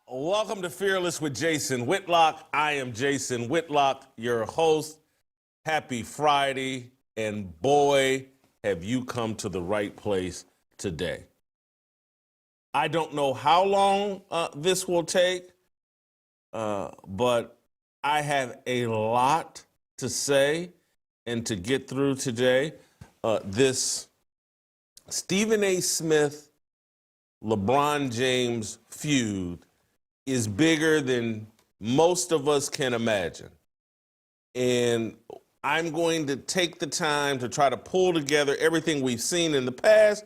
Welcome to Fearless with Jason Whitlock. I am Jason Whitlock, your host. Happy Friday, and boy, have you come to the right place today. I don't know how long this will take, but I have a lot to say and to get through today. This Stephen A. Smith, LeBron James feud is bigger than most of us can imagine. And I'm going to take the time to try to pull together everything we've seen in the past,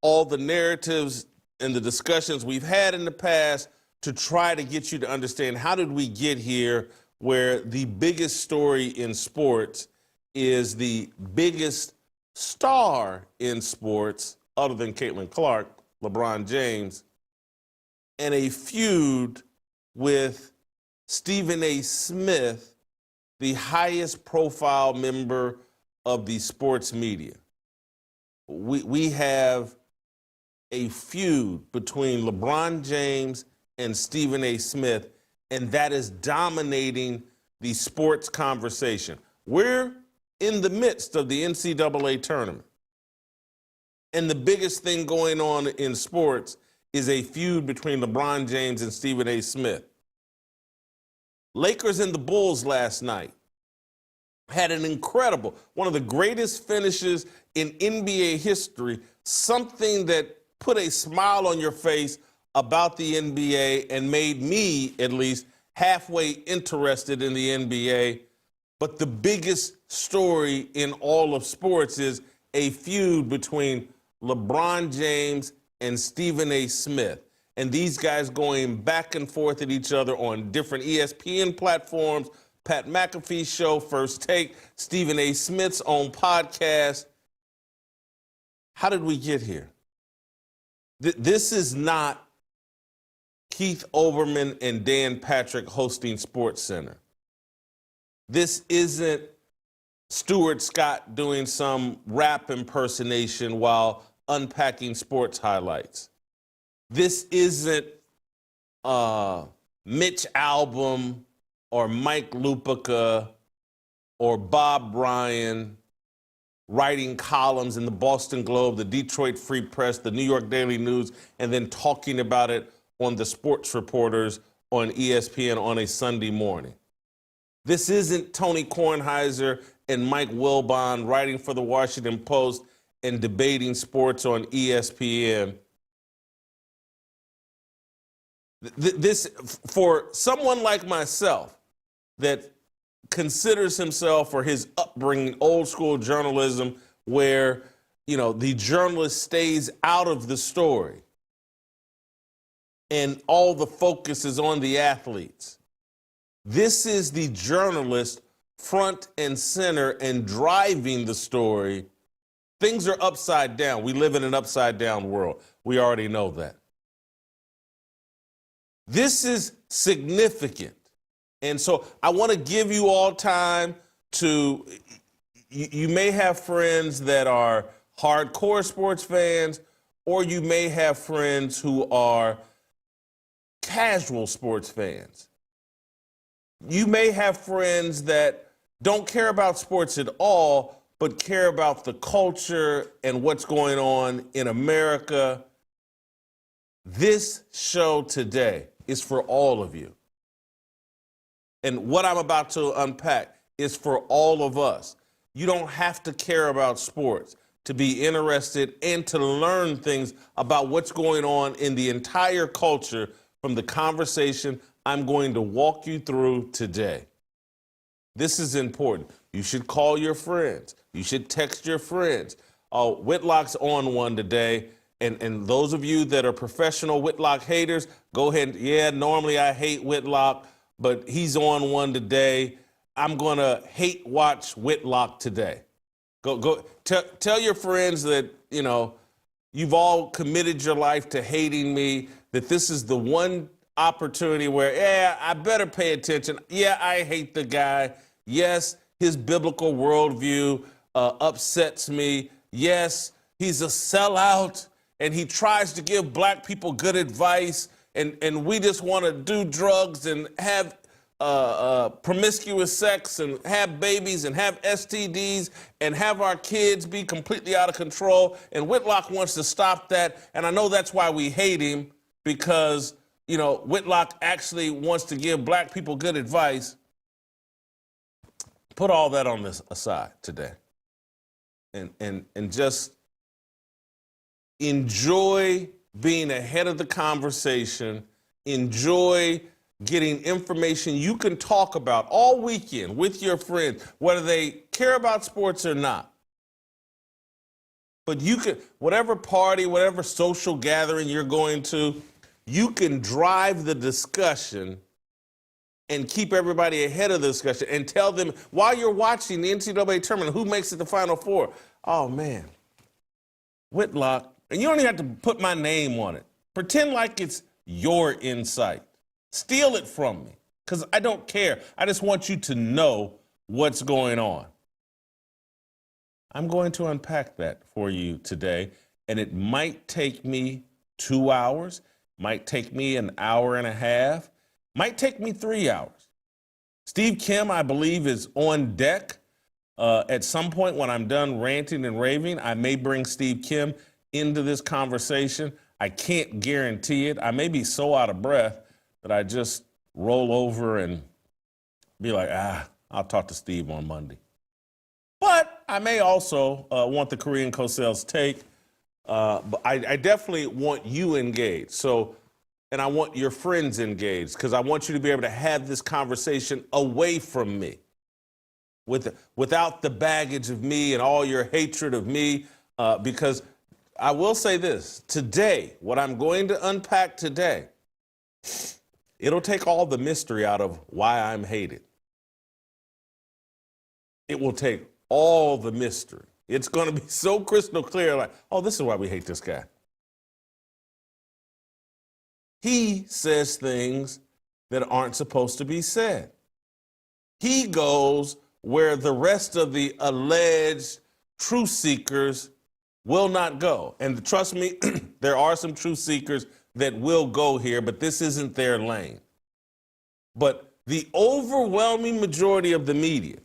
all the narratives and the discussions we've had in the past, to try to get you to understand how did we get here where the biggest story in sports is the biggest star in sports, other than Caitlin Clark, LeBron James, and a feud with Stephen A. Smith, the highest profile member of the sports media. We have a feud between LeBron James and Stephen A. Smith, and that is dominating the sports conversation. We're in the midst of the NCAA tournament. And the biggest thing going on in sports is a feud between LeBron James and Stephen A. Smith. Lakers and the Bulls last night had an incredible, one of the greatest finishes in NBA history, something that put a smile on your face about the NBA and made me, at least, halfway interested in the NBA. But the biggest story in all of sports is a feud between LeBron James and Stephen A. Smith. And these guys going back and forth at each other on different ESPN platforms, Pat McAfee's show, First Take, Stephen A. Smith's own podcast. How did we get here? This is not Keith Olbermann and Dan Patrick hosting Sports Center. This isn't Stuart Scott doing some rap impersonation while unpacking sports highlights. This isn't Mitch Albom or Mike Lupica or Bob Bryan writing columns in the Boston Globe, the Detroit Free Press, the New York Daily News, and then talking about it on the sports reporters on ESPN on a Sunday morning. This isn't Tony Kornheiser and Mike Wilbon writing for the Washington Post and debating sports on ESPN. This, for someone like myself that considers himself or his upbringing old school journalism where, you know, the journalist stays out of the story and all the focus is on the athletes. This is the journalist front and center and driving the story. Things are upside down. We live in an upside down world. We already know that. This is significant. And so I want to give you all time to, you may have friends that are hardcore sports fans, or you may have friends who are casual sports fans. You may have friends that don't care about sports at all, but care about the culture and what's going on in America. This show today is for all of you. And what I'm about to unpack is for all of us. You don't have to care about sports to be interested and to learn things about what's going on in the entire culture from the conversation I'm going to walk you through today. This is important. You should call your friends. You should text your friends. Whitlock's on one today. And those of you that are professional Whitlock haters, go ahead. Yeah, normally I hate Whitlock, but he's on one today. I'm going to hate watch Whitlock today. Tell your friends that, you know, you've all committed your life to hating me, that this is the one opportunity where, yeah, I better pay attention. Yeah, I hate the guy. Yes, his biblical worldview upsets me. Yes, he's a sellout, and he tries to give black people good advice, and we just want to do drugs and have promiscuous sex and have babies and have STDs and have our kids be completely out of control. And Whitlock wants to stop that. And I know that's why we hate him, because, you know, Whitlock actually wants to give black people good advice. Put all that on this aside today. And just enjoy being ahead of the conversation. Enjoy getting information you can talk about all weekend with your friends, whether they care about sports or not. But you can, whatever party, whatever social gathering you're going to, you can drive the discussion and keep everybody ahead of the discussion and tell them while you're watching the NCAA tournament who makes it to Final Four. Oh, man, Whitlock, and you don't even have to put my name on it. Pretend like it's your insight. Steal it from me, because I don't care. I just want you to know what's going on. I'm going to unpack that for you today, and it might take me 2 hours, might take me an hour and a half, might take me 3 hours. Steve Kim, I believe, is on deck. At some point when I'm done ranting and raving, I may bring Steve Kim into this conversation. I can't guarantee it. I may be so out of breath that I just roll over and be like, I'll talk to Steve on Monday. But I may also want the Korean Cosell's take. But I definitely want you engaged. So, and I want your friends engaged, because I want you to be able to have this conversation away from me, without the baggage of me and all your hatred of me. Because I will say this, today, what I'm going to unpack today, it'll take all the mystery out of why I'm hated. It will take all the mystery. It's going to be so crystal clear, like, oh, this is why we hate this guy. He says things that aren't supposed to be said. He goes where the rest of the alleged truth seekers will not go. And trust me, there are some truth seekers that will go here, but this isn't their lane. But the overwhelming majority of the media,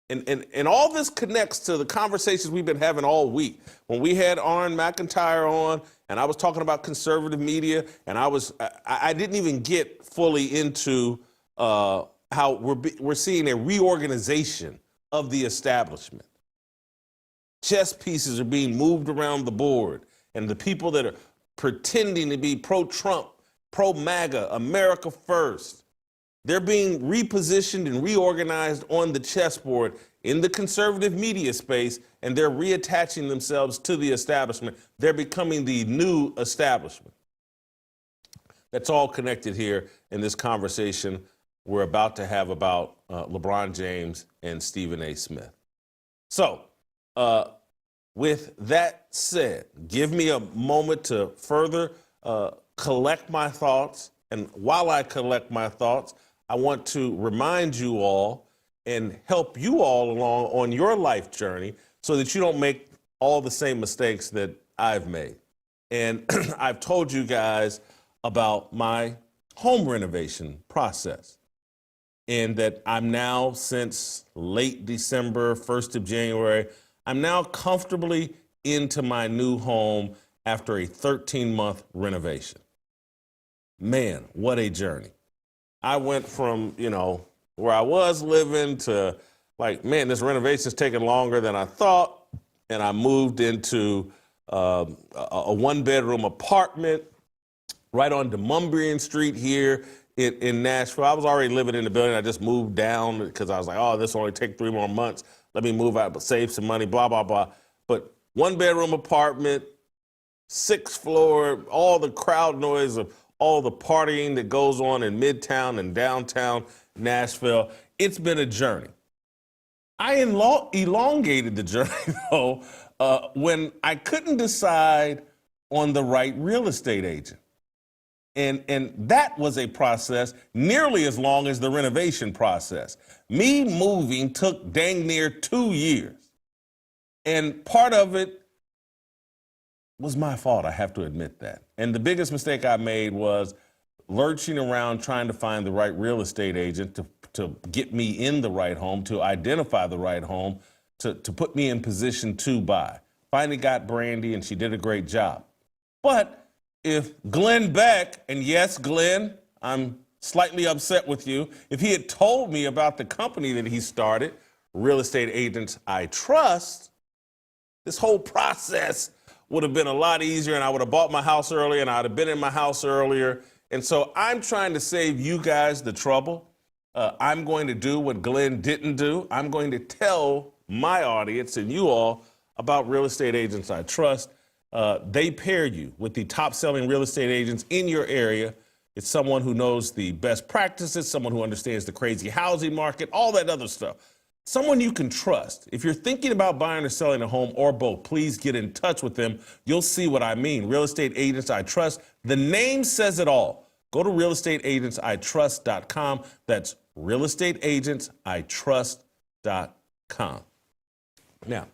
and all this connects to the conversations we've been having all week. When we had Aaron McIntyre on, and I was talking about conservative media, and I didn't even get fully into how we're seeing a reorganization of the establishment. Chess pieces are being moved around the board, and the people that are pretending to be pro-Trump, pro-MAGA, America first, they're being repositioned and reorganized on the chessboard in the conservative media space, and they're reattaching themselves to the establishment. They're becoming the new establishment. That's all connected here in this conversation we're about to have about LeBron James and Stephen A. Smith. So, with that said, give me a moment to further collect my thoughts. And while I collect my thoughts, I want to remind you all and help you all along on your life journey so that you don't make all the same mistakes that I've made. And I've told you guys about my home renovation process, and that I'm now, since late December, 1st of January, I'm now comfortably into my new home after a 13-month renovation. Man, what a journey. I went from, where I was living to like, man, this renovation's taking longer than I thought. And I moved into a one-bedroom apartment right on Demumbrian Street here in Nashville. I was already living in the building. I just moved down because I was like, oh, this will only take 3 more months. Let me move out, but save some money, blah, blah, blah. But one-bedroom apartment, 6th floor, all the crowd noise of all the partying that goes on in Midtown and downtown Nashville. It's been a journey. I elongated the journey, though, when I couldn't decide on the right real estate agent. And that was a process nearly as long as the renovation process. Me moving took dang near 2 years. And part of it was my fault, I have to admit that. And the biggest mistake I made was lurching around trying to find the right real estate agent to get me in the right home, to identify the right home, to put me in position to buy. Finally got Brandy, and she did a great job. But if Glenn Beck, and yes, Glenn, I'm slightly upset with you, if he had told me about the company that he started, Real Estate Agents I Trust, this whole process would have been a lot easier, and I would have bought my house earlier, and I'd have been in my house earlier. And so I'm trying to save you guys the trouble. I'm going to do what Glenn didn't do. I'm going to tell my audience and you all about Real Estate Agents I Trust. They pair you with the top-selling real estate agents in your area. It's someone who knows the best practices, someone who understands the crazy housing market, all that other stuff. Someone you can trust. If you're thinking about buying or selling a home or both, please get in touch with them. You'll see what I mean. Real Estate Agents I Trust. The name says it all. Go to realestateagentsitrust.com. That's realestateagentsitrust.com. Now,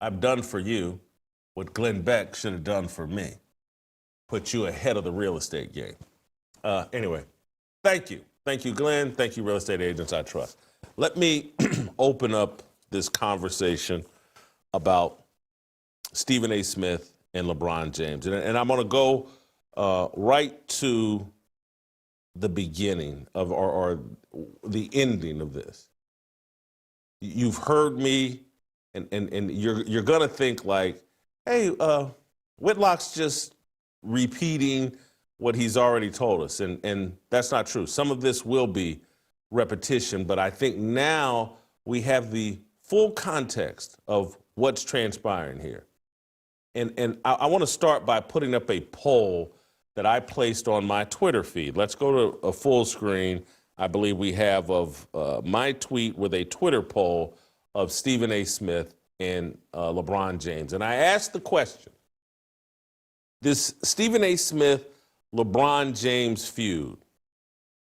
I've done for you what Glenn Beck should have done for me. Put you ahead of the real estate game. Anyway, thank you. Thank you, Glenn. Thank you, Real Estate Agents I Trust. Let me open up this conversation about Stephen A. Smith and LeBron James. And I'm going to go right to the beginning of, or the ending of this. You've heard me, and you're going to think like, hey, Whitlock's just repeating what he's already told us. And that's not true. Some of this will be repetition, but I think now we have the full context of what's transpiring here. And I want to start by putting up a poll that I placed on my Twitter feed. Let's go to a full screen, I believe we have, of my tweet with a Twitter poll of Stephen A. Smith and LeBron James. And I asked the question, this Stephen A. Smith, LeBron James feud,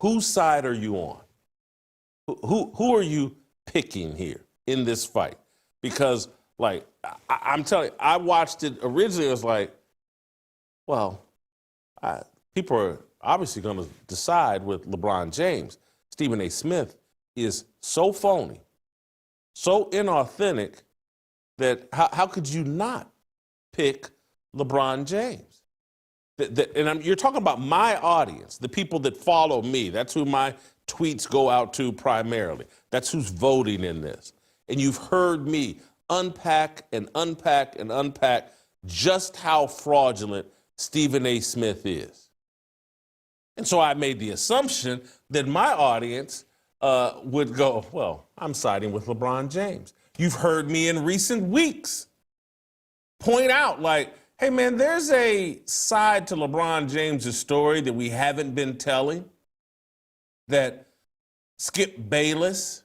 whose side are you on? Who are you picking here in this fight? Because, like, I'm telling you, I watched it originally. I was like, well, people are obviously going to decide with LeBron James. Stephen A. Smith is so phony, so inauthentic that how could you not pick LeBron James? You're talking about my audience, the people that follow me. That's who my tweets go out to primarily. That's who's voting in this. And you've heard me unpack and unpack and unpack just how fraudulent Stephen A. Smith is. And so I made the assumption that my audience would go, well, I'm siding with LeBron James. You've heard me in recent weeks point out, like, hey, man, there's a side to LeBron James' story that we haven't been telling, that Skip Bayless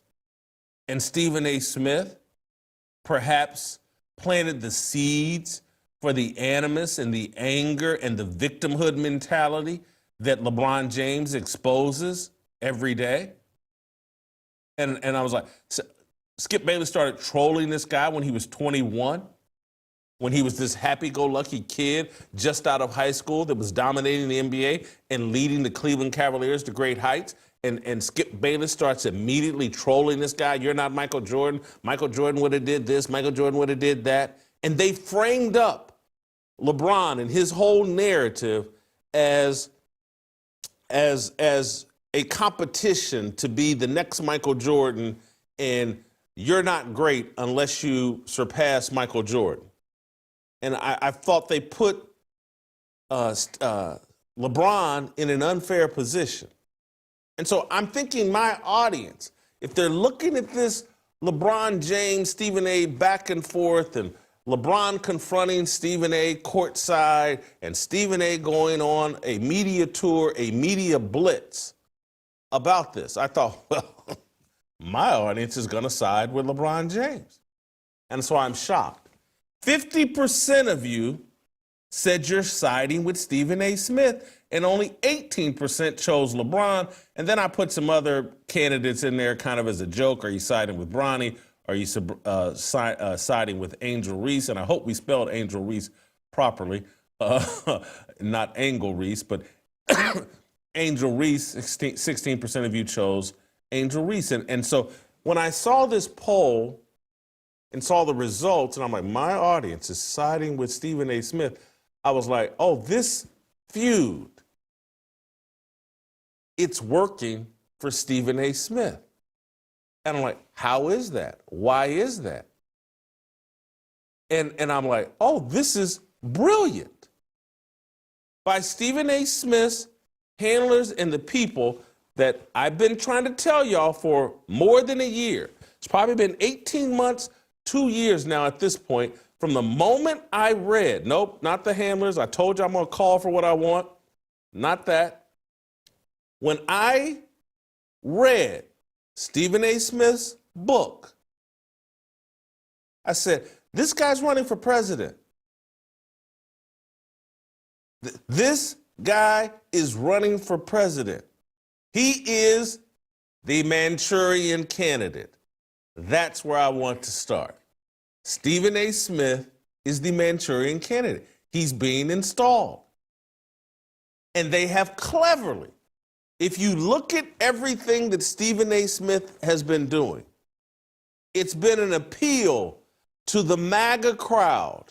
and Stephen A. Smith perhaps planted the seeds for the animus and the anger and the victimhood mentality that LeBron James exposes every day. And I was like, Skip Bayless started trolling this guy when he was 21. When he was this happy-go-lucky kid just out of high school that was dominating the NBA and leading the Cleveland Cavaliers to great heights. And Skip Bayless starts immediately trolling this guy. You're not Michael Jordan. Michael Jordan would have did this. Michael Jordan would have did that. And they framed up LeBron and his whole narrative as a competition to be the next Michael Jordan, and you're not great unless you surpass Michael Jordan. And I thought they put LeBron in an unfair position. And so I'm thinking my audience, if they're looking at this LeBron James, Stephen A. back and forth, and LeBron confronting Stephen A. courtside, and Stephen A. going on a media tour, a media blitz about this, I thought, well, my audience is going to side with LeBron James. And so I'm shocked. 50% of you said you're siding with Stephen A. Smith, and only 18% chose LeBron. And then I put some other candidates in there kind of as a joke. Are you siding with Bronny? Are you siding with Angel Reese? And I hope we spelled Angel Reese properly, not Angle Reese. But Angel Reese, 16% of you chose Angel Reese. And so when I saw this poll and saw the results, and I'm like, my audience is siding with Stephen A. Smith, I was like, oh, this feud, it's working for Stephen A. Smith. And I'm like, how is that? Why is that? And I'm like, oh, this is brilliant. By Stephen A. Smith's handlers and the people that I've been trying to tell y'all for more than a year. It's probably been 18 months, 2 years now at this point, from the moment I read, nope, not the handlers. I told you I'm going to call for what I want. Not that. When I read Stephen A. Smith's book, I said, this guy's running for president. This guy is running for president. He is the Manchurian candidate. That's where I want to start. Stephen A. Smith is the Manchurian candidate. He's being installed. And they have cleverly, if you look at everything that Stephen A. Smith has been doing, it's been an appeal to the MAGA crowd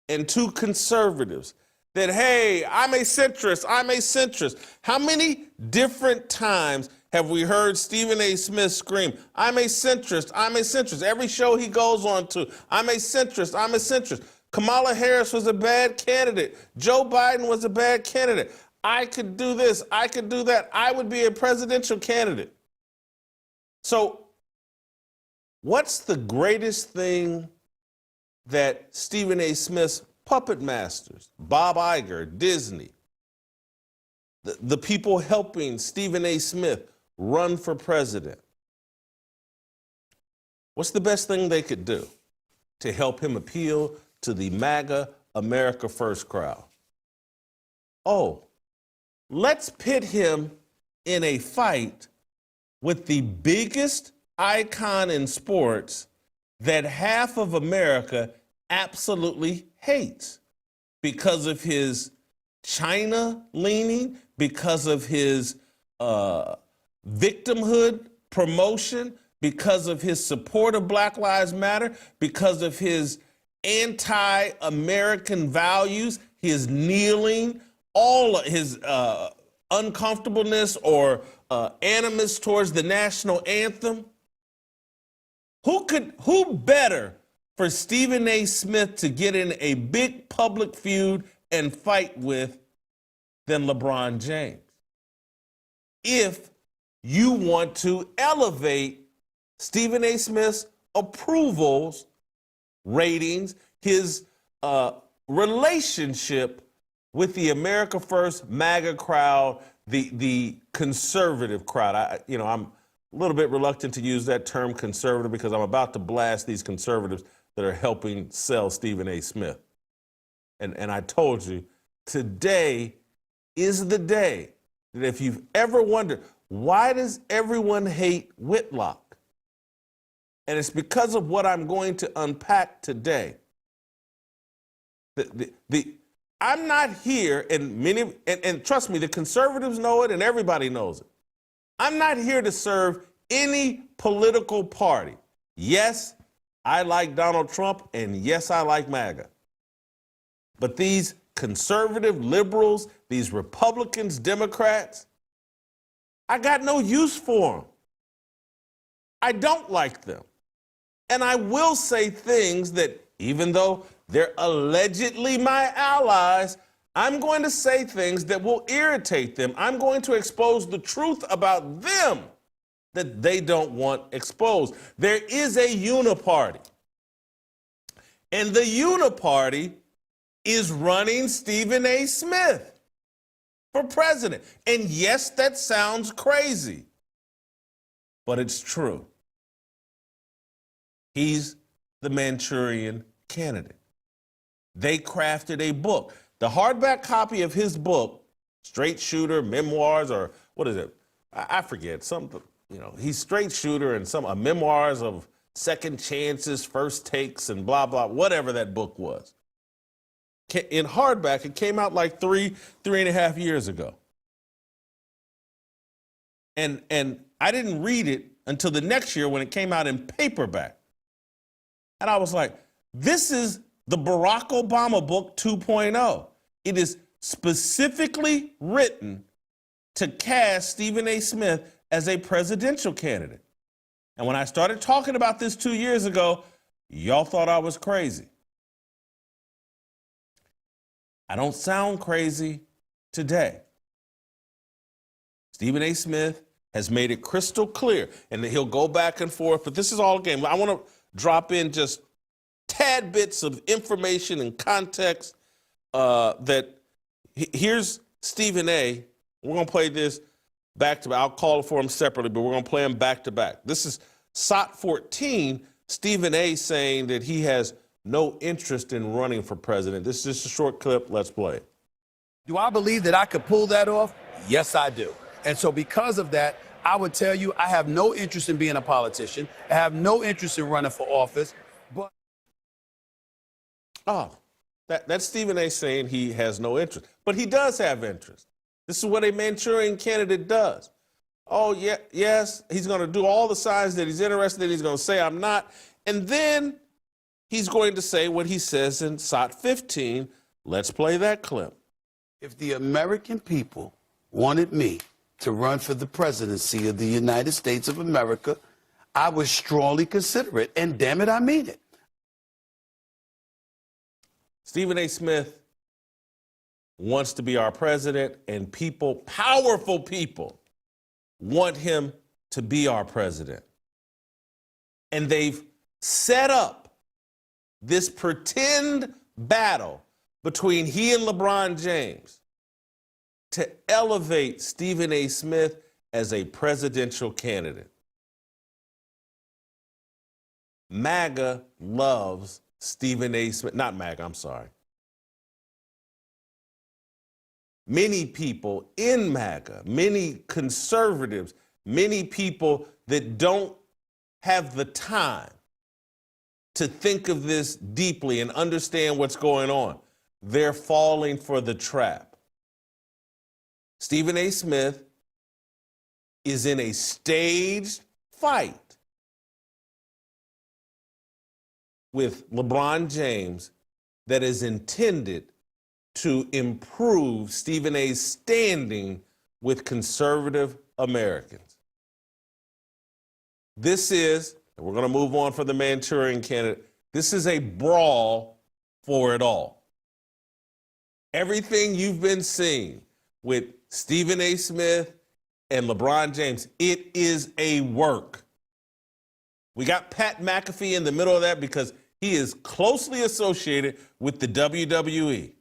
and to conservatives that, hey, I'm a centrist, I'm a centrist. How many different times have we heard Stephen A. Smith scream, I'm a centrist, I'm a centrist? Every show he goes on to, I'm a centrist, I'm a centrist. Kamala Harris was a bad candidate. Joe Biden was a bad candidate. I could do this, I could do that. I would be a presidential candidate. So what's the greatest thing that Stephen A. Smith's puppet masters, Bob Iger, Disney, the people helping Stephen A. Smith run for president, what's the best thing they could do to help him appeal to the MAGA America First crowd? Oh, let's pit him in a fight with the biggest icon in sports that half of America absolutely hates because of his China leaning, because of his victimhood promotion, because of his support of Black Lives Matter, because of his anti-American values, his kneeling, all of his uncomfortableness or animus towards the national anthem. Who better for Stephen A. Smith to get in a big public feud and fight with than LeBron James? If you want to elevate Stephen A. Smith's approvals, ratings, his relationship with the America First MAGA crowd, the conservative crowd. I'm a little bit reluctant to use that term conservative because I'm about to blast these conservatives that are helping sell Stephen A. Smith. And I told you, today is the day that if you've ever wondered, why does everyone hate Whitlock? And it's because of what I'm going to unpack today. I'm not here, and trust me, the conservatives know it and everybody knows it. I'm not here to serve any political party. Yes, I like Donald Trump, and yes, I like MAGA. But these conservative liberals, these Republicans, Democrats, I got no use for them. I don't like them. And I will say things that, even though they're allegedly my allies, I'm going to say things that will irritate them. I'm going to expose the truth about them that they don't want exposed. There is a uniparty. And the uniparty is running Stephen A. Smith for president. And yes, that sounds crazy, but it's true. He's the Manchurian candidate. They crafted a book. The hardback copy of his book, Straight Shooter, Memoirs, or what is it? I forget. He's Straight Shooter and memoirs of second chances, first takes, and blah, blah, whatever that book was. In hardback, it came out like three and a half years ago. And I didn't read it until the next year when it came out in paperback. And I was like, this is the Barack Obama book 2.0. It is specifically written to cast Stephen A. Smith as a presidential candidate. And when I started talking about this 2 years ago, y'all thought I was crazy. I don't sound crazy today. Stephen A. Smith has made it crystal clear, and he'll go back and forth, but this is all game. I want to drop in just tad bits of information and context here's Stephen A. We're going to play this back to back. I'll call it for him separately, but we're going to play them back to back. This is SOT 14, Stephen A. saying that he has no interest in running for president. This is just a short clip. Let's play it. Do I believe that I could pull that off? Yes, I do. And so because of that, I would tell you I have no interest in being a politician. I have no interest in running for office. But that's Stephen A. saying he has no interest. But he does have interest. This is what a Manchurian candidate does. Oh, yeah, yes, he's going to do all the signs that he's interested in. He's going to say, I'm not. And then he's going to say what he says in SOT 15. Let's play that clip. If the American people wanted me to run for the presidency of the United States of America, I would strongly consider it. And damn it, I mean it. Stephen A. Smith wants to be our president, and people, powerful people, want him to be our president. And they've set up this pretend battle between he and LeBron James to elevate Stephen A. Smith as a presidential candidate. MAGA loves Stephen A. Smith, not MAGA, I'm sorry. Many people in MAGA, many conservatives, many people that don't have the time to think of this deeply and understand what's going on, they're falling for the trap. Stephen A. Smith is in a staged fight with LeBron James that is intended to improve Stephen A.'s standing with conservative Americans. This is, and we're going to move on for the Manchurian candidate, this is a brawl for it all. Everything you've been seeing with Stephen A. Smith and LeBron James, it is a work. We got Pat McAfee in the middle of that because he is closely associated with the WWE.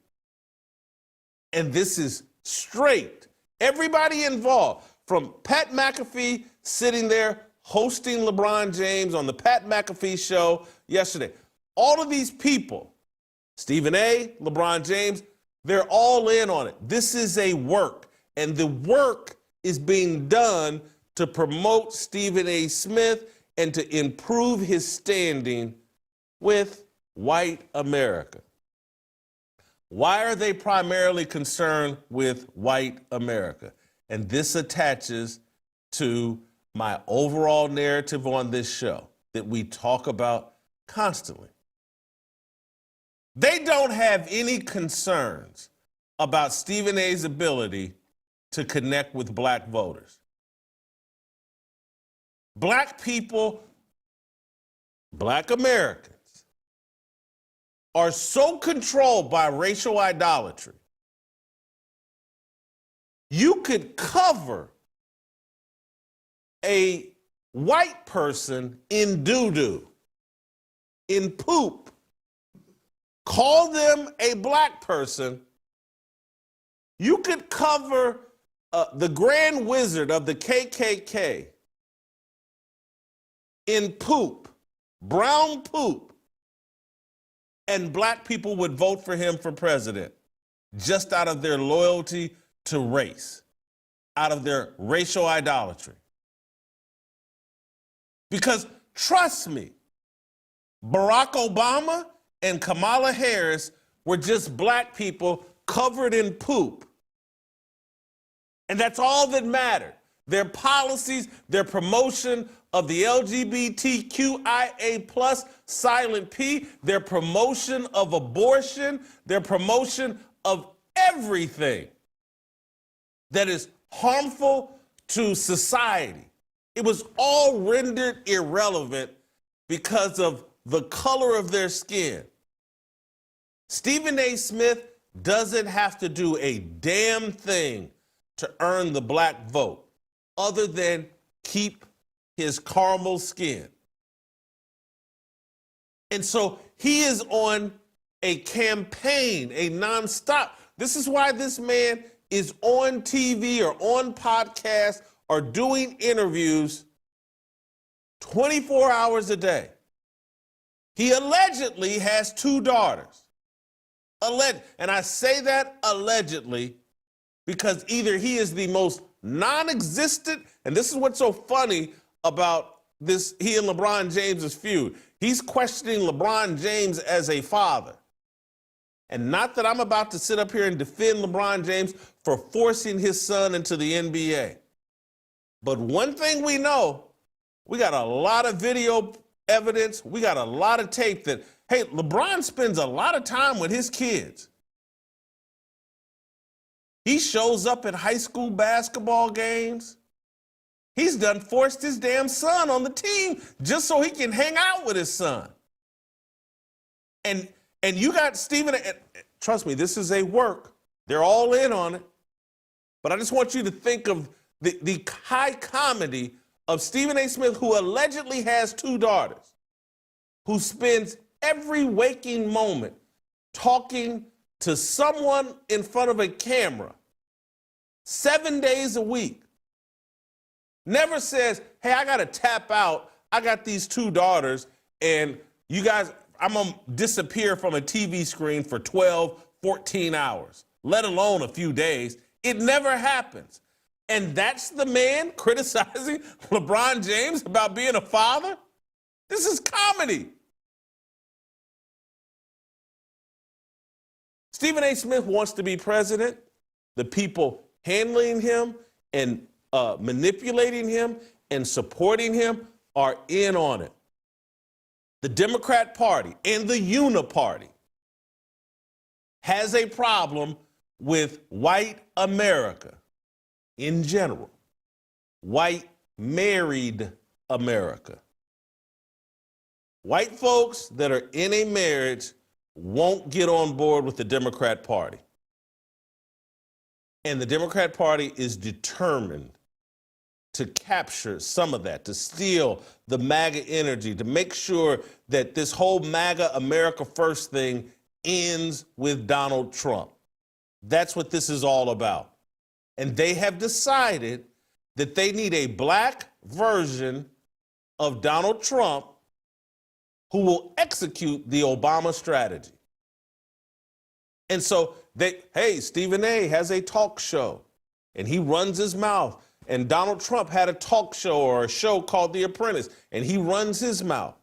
And this is straight. Everybody involved, from Pat McAfee sitting there hosting LeBron James on the Pat McAfee show yesterday. All of these people, Stephen A., LeBron James, they're all in on it. This is a work, and the work is being done to promote Stephen A. Smith and to improve his standing with white America. Why are they primarily concerned with white America? And this attaches to my overall narrative on this show that we talk about constantly. They don't have any concerns about Stephen A.'s ability to connect with black voters. Black people, black Americans, are so controlled by racial idolatry. You could cover a white person in doo-doo, in poop, call them a black person. You could cover the Grand Wizard of the KKK in poop, brown poop, and black people would vote for him for president just out of their loyalty to race, out of their racial idolatry. Because trust me, Barack Obama and Kamala Harris were just black people covered in poop. And that's all that mattered. their policies, their promotion of the LGBTQIA plus silent P, their promotion of abortion, their promotion of everything that is harmful to society. It was all rendered irrelevant because of the color of their skin. Stephen A. Smith doesn't have to do a damn thing to earn the black vote other than keep his caramel skin. And so he is on a campaign, a nonstop. This is why this man is on TV or on podcasts or doing interviews 24 hours a day. He allegedly has 2 daughters. And I say that allegedly because either he is the most non-existent, and this is what's so funny about this, he and LeBron James's feud. He's questioning LeBron James as a father. And not that I'm about to sit up here and defend LeBron James for forcing his son into the NBA. But one thing we know, we got a lot of video evidence, we got a lot of tape that, hey, LeBron spends a lot of time with his kids. He shows up at high school basketball games. He's done forced his damn son on the team just so he can hang out with his son. And you got Stephen, trust me, this is a work. They're all in on it. But I just want you to think of the high comedy of Stephen A. Smith, who allegedly has 2 daughters, who spends every waking moment talking to someone in front of a camera 7 days a week. Never says, hey, I got to tap out. I got these 2 daughters, and you guys, I'm going to disappear from a TV screen for 12, 14 hours, let alone a few days. It never happens. And that's the man criticizing LeBron James about being a father? This is comedy. Stephen A. Smith wants to be president. The people handling him and manipulating him and supporting him are in on it. The Democrat Party and the Uniparty has a problem with white America in general, white married America. White folks that are in a marriage won't get on board with the Democrat Party. And the Democrat Party is determined to capture some of that, to steal the MAGA energy, to make sure that this whole MAGA America First thing ends with Donald Trump. That's what this is all about. And they have decided that they need a black version of Donald Trump who will execute the Obama strategy. And so hey, Stephen A. has a talk show and he runs his mouth. And Donald Trump had a talk show or a show called The Apprentice, and he runs his mouth.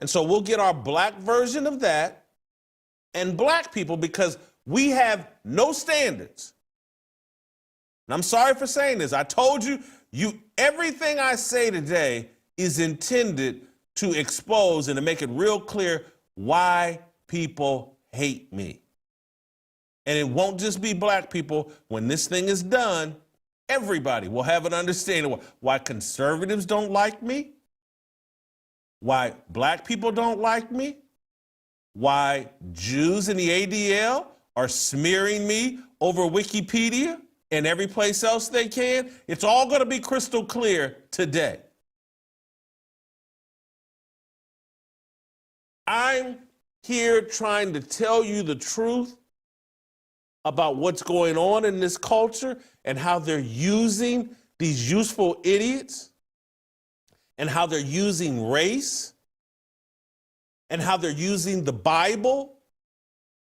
And so we'll get our black version of that and black people, because we have no standards. And I'm sorry for saying this. I told you, everything I say today is intended to expose and to make it real clear why people hate me. And it won't just be black people. When this thing is done, everybody will have an understanding of why conservatives don't like me, why black people don't like me, why Jews in the ADL are smearing me over Wikipedia and every place else they can. It's all going to be crystal clear today. I'm here trying to tell you the truth about what's going on in this culture and how they're using these useful idiots and how they're using race and how they're using the Bible,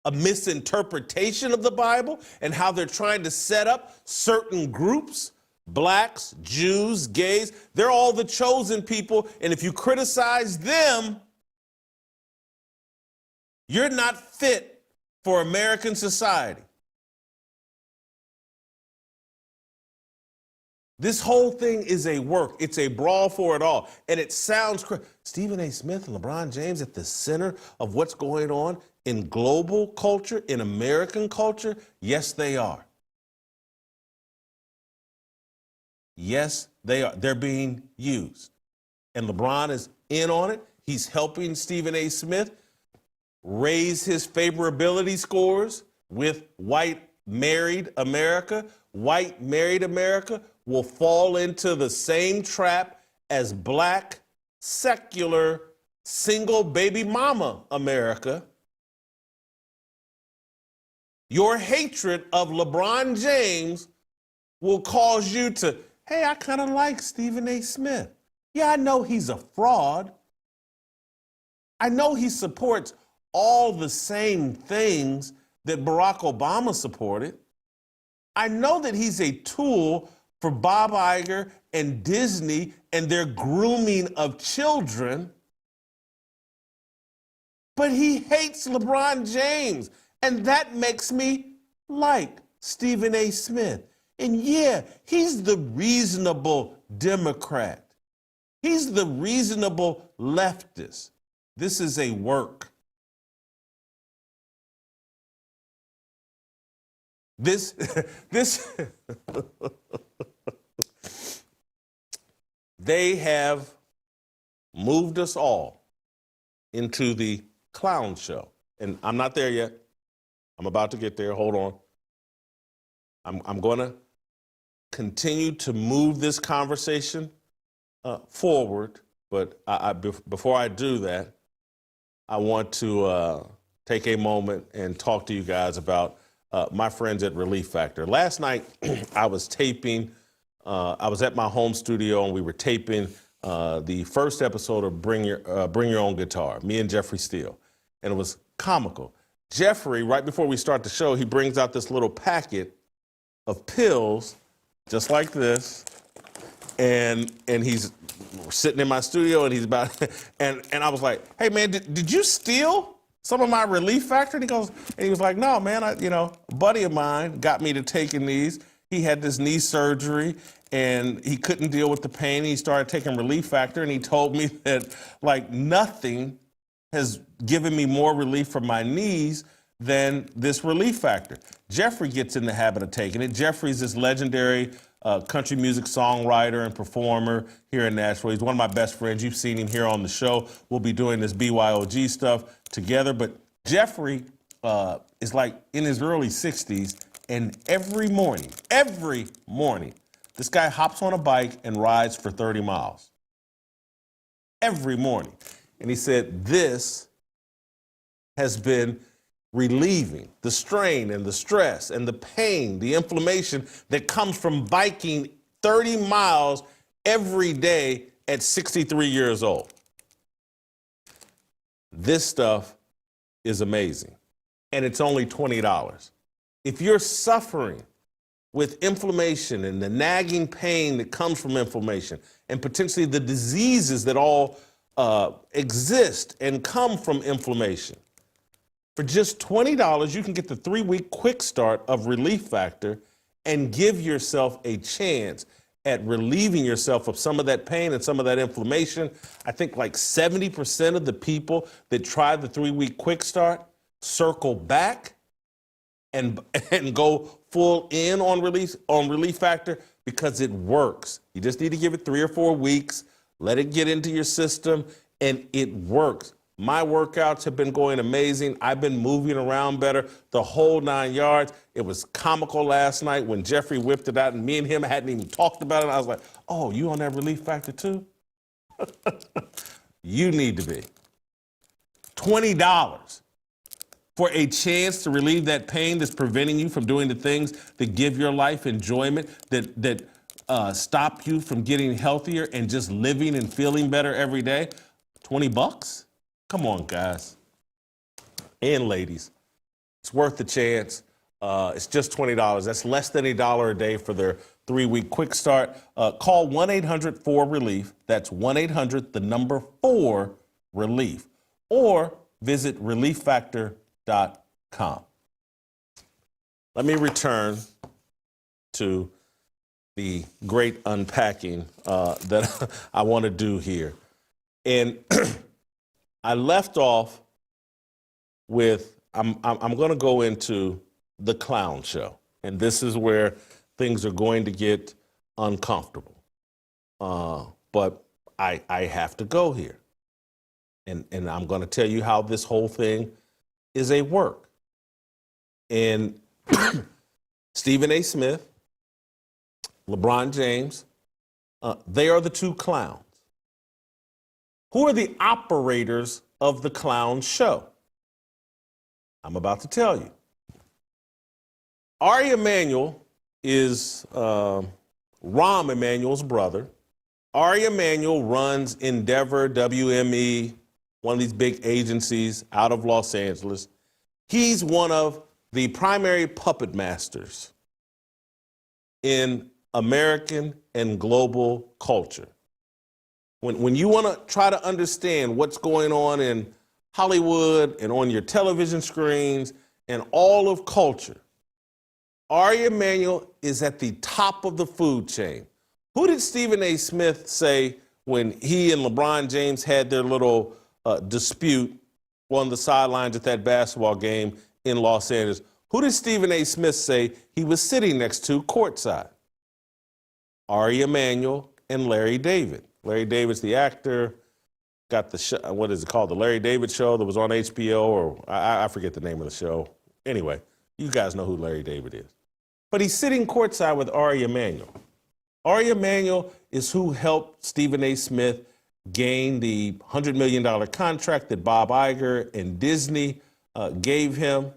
a misinterpretation of the Bible, and how they're trying to set up certain groups, blacks, Jews, gays. They're all the chosen people, and if you criticize them, you're not fit for American society. This whole thing is a work. It's a brawl for it all. And it sounds crazy. Stephen A. Smith and LeBron James at the center of what's going on in global culture, in American culture? Yes, they are. Yes, they are. They're being used. And LeBron is in on it. He's helping Stephen A. Smith raise his favorability scores with white married America. White married America will fall into the same trap as black, secular, single baby mama America. Your hatred of LeBron James will cause you to, hey, I kind of like Stephen A. Smith. Yeah, I know he's a fraud. I know he supports all the same things that Barack Obama supported. I know that he's a tool for Bob Iger and Disney and their grooming of children. But he hates LeBron James, and that makes me like Stephen A. Smith. And yeah, he's the reasonable Democrat. He's the reasonable leftist. This is a work. This they have moved us all into the clown show. And I'm not there yet. I'm about to get there. Hold on. I'm going to continue to move this conversation forward. But before I do that, I want to take a moment and talk to you guys about my friends at Relief Factor. Last night, I was taping. I was at my home studio, and we were taping the first episode of Bring Your Own Guitar, me and Jeffrey Steele. And it was comical. Jeffrey, right before we start the show, he brings out this little packet of pills, just like this, and he's sitting in my studio, and he's about, and I was like, hey man, did you steal some of my Relief Factor? And he was like, no man, a buddy of mine got me to taking these. He had this knee surgery and he couldn't deal with the pain. He started taking Relief Factor, and he told me that like nothing has given me more relief from my knees than this Relief Factor. Jeffrey gets in the habit of taking it. Jeffrey's this legendary country music songwriter and performer here in Nashville. He's one of my best friends. You've seen him here on the show. We'll be doing this BYOG stuff together. But Jeffrey is like in his early 60s, and every morning, this guy hops on a bike and rides for 30 miles. Every morning. And he said this has been relieving the strain and the stress and the pain, the inflammation that comes from biking 30 miles every day at 63 years old. This stuff is amazing, and it's only $20. If you're suffering with inflammation and the nagging pain that comes from inflammation and potentially the diseases that all exist and come from inflammation, for just $20, you can get the 3-week quick start of Relief Factor and give yourself a chance at relieving yourself of some of that pain and some of that inflammation. I think like 70% of the people that try the 3-week quick start circle back and go full in on Relief Factor because it works. You just need to give it 3 or 4 weeks, let it get into your system, and it works. My workouts have been going amazing. I've been moving around better, the whole 9 yards. It was comical last night when Jeffrey whipped it out, and me and him hadn't even talked about it. I was like, oh, you on that Relief Factor too? You need to be. $20 for a chance to relieve that pain that's preventing you from doing the things that give your life enjoyment, that stop you from getting healthier and just living and feeling better every day. $20? Come on, guys and ladies. It's worth the chance. It's just $20. That's less than $1 a day for their 3-week quick start. Call 1-800-4-RELIEF. That's 1-800-4-RELIEF. Or visit relieffactor.com. Let me return to the great unpacking that I want to do here. And I left off with, I'm going to go into the clown show. And this is where things are going to get uncomfortable. But I have to go here. And I'm going to tell you how this whole thing is a work. And Stephen A. Smith, LeBron James, they are the two clowns. Who are the operators of the clown show? I'm about to tell you. Ari Emanuel is Rahm Emanuel's brother. Ari Emanuel runs Endeavor, WME, one of these big agencies out of Los Angeles. He's one of the primary puppet masters in American and global culture. When you want to try to understand what's going on in Hollywood and on your television screens and all of culture, Ari Emanuel is at the top of the food chain. Who did Stephen A. Smith say when he and LeBron James had their little dispute on the sidelines at that basketball game in Los Angeles? Who did Stephen A. Smith say he was sitting next to courtside? Ari Emanuel and Larry David. Larry David's the actor, got the show, what is it called? The Larry David Show that was on HBO, or I forget the name of the show. Anyway, you guys know who Larry David is. But he's sitting courtside with Ari Emanuel. Ari Emanuel is who helped Stephen A. Smith gain the $100 million contract that Bob Iger and Disney gave him.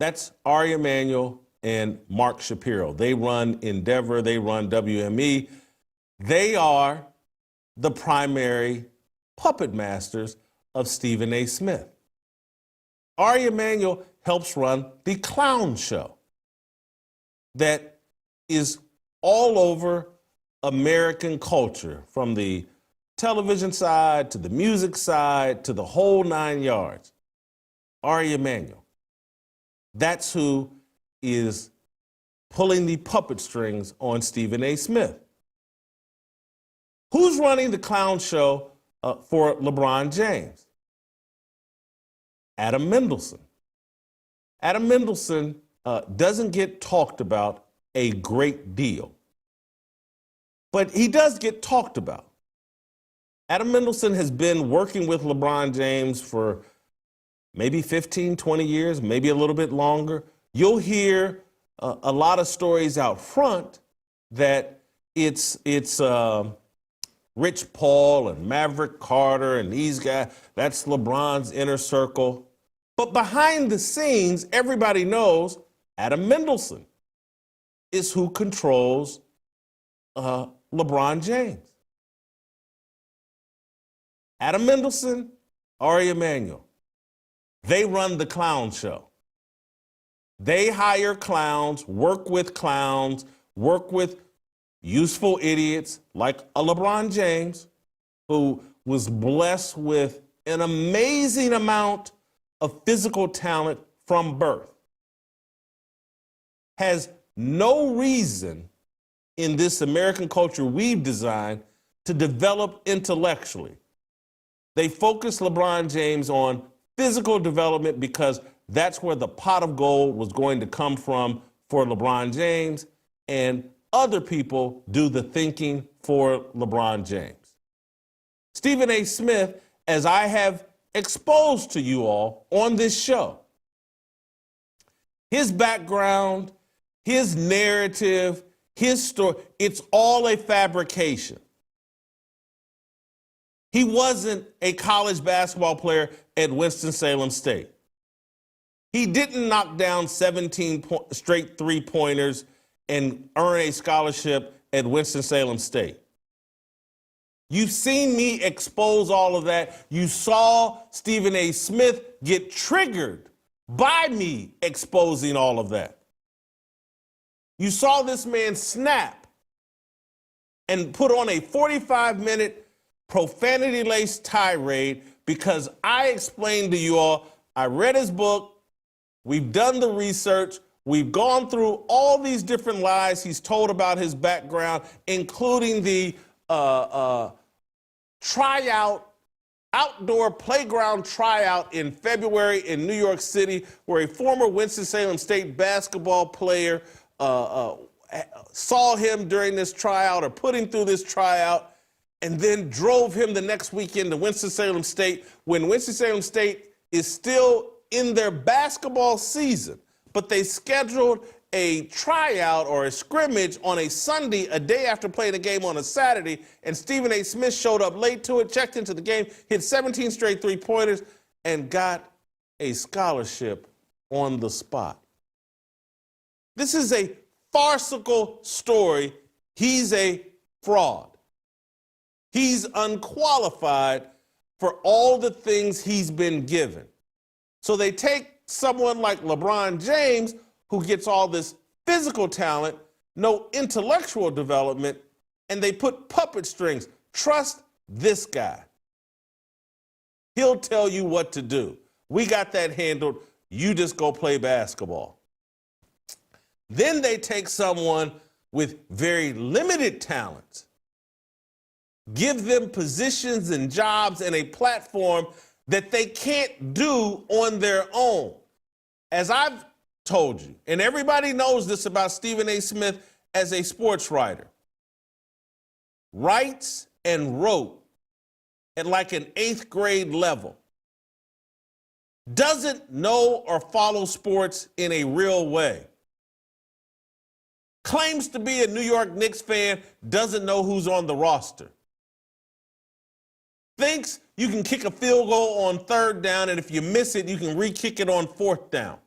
That's Ari Emanuel and Mark Shapiro. They run Endeavor, they run WME. They are the primary puppet masters of Stephen A. Smith. Ari Emanuel helps run the clown show that is all over American culture, from the television side to the music side to the whole 9 yards. Ari Emanuel. That's who is pulling the puppet strings on Stephen A. Smith. Who's running the clown show for LeBron James? Adam Mendelsohn. Adam Mendelsohn doesn't get talked about a great deal, but he does get talked about. Adam Mendelsohn has been working with LeBron James for maybe 15, 20 years, maybe a little bit longer. You'll hear a lot of stories out front that it's Rich Paul and Maverick Carter and these guys, that's LeBron's inner circle. But behind the scenes, everybody knows Adam Mendelsohn is who controls LeBron James. Adam Mendelsohn, Ari Emanuel, they run the clown show. They hire clowns, work with useful idiots like a LeBron James, who was blessed with an amazing amount of physical talent from birth, has no reason in this American culture we've designed to develop intellectually. They focused LeBron James on physical development because that's where the pot of gold was going to come from for LeBron James, and other people do the thinking for LeBron James. Stephen A. Smith, as I have exposed to you all on this show, his background, his narrative, his story, it's all a fabrication. He wasn't a college basketball player at Winston-Salem State. He didn't knock down 17 straight three-pointers and earn a scholarship at Winston-Salem State. You've seen me expose all of that. You saw Stephen A. Smith get triggered by me exposing all of that. You saw this man snap and put on a 45-minute profanity-laced tirade because I explained to you all, I read his book, we've done the research, We've gone through all these different lies he's told about his background, including the outdoor playground tryout in February in New York City, where a former Winston-Salem State basketball player saw him during this tryout or put him through this tryout, and then drove him the next weekend to Winston-Salem State when Winston-Salem State is still in their basketball season. But they scheduled a tryout or a scrimmage on a Sunday, a day after playing a game on a Saturday, and Stephen A. Smith showed up late to it, checked into the game, hit 17 straight three-pointers, and got a scholarship on the spot. This is a farcical story. He's a fraud. He's unqualified for all the things he's been given. So they take someone like LeBron James, who gets all this physical talent, no intellectual development, and they put puppet strings. Trust this guy. He'll tell you what to do. We got that handled. You just go play basketball. Then they take someone with very limited talent, give them positions and jobs and a platform that they can't do on their own. As I've told you, and everybody knows this about Stephen A. Smith as a sports writer, writes and wrote at like an 8th grade level, doesn't know or follow sports in a real way, claims to be a New York Knicks fan, doesn't know who's on the roster, thinks you can kick a field goal on 3rd down, and if you miss it, you can re-kick it on 4th down.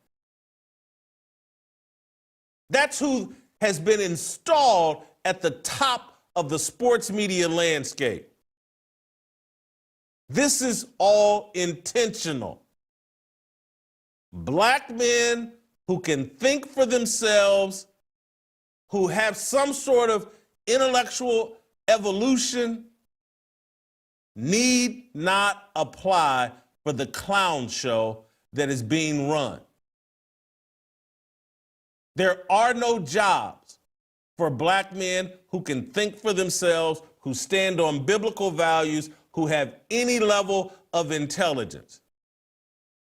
That's who has been installed at the top of the sports media landscape. This is all intentional. Black men who can think for themselves, who have some sort of intellectual evolution, need not apply for the clown show that is being run. There are no jobs for black men who can think for themselves, who stand on biblical values, who have any level of intelligence.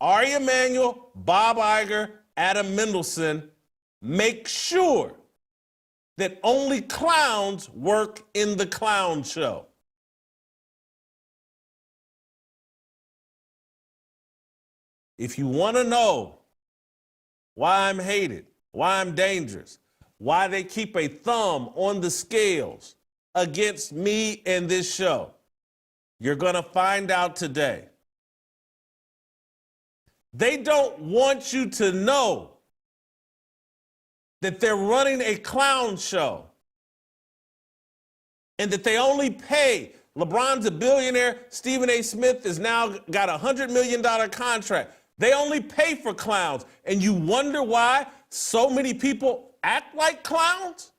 Ari Emanuel, Bob Iger, Adam Mendelsohn make sure that only clowns work in the clown show. If you want to know why I'm hated, why I'm dangerous, why they keep a thumb on the scales against me and this show, you're going to find out today. They don't want you to know that they're running a clown show and that they only pay. LeBron's a billionaire. Stephen A. Smith has now got a $100 million contract. They only pay for clowns. And you wonder why so many people act like clowns?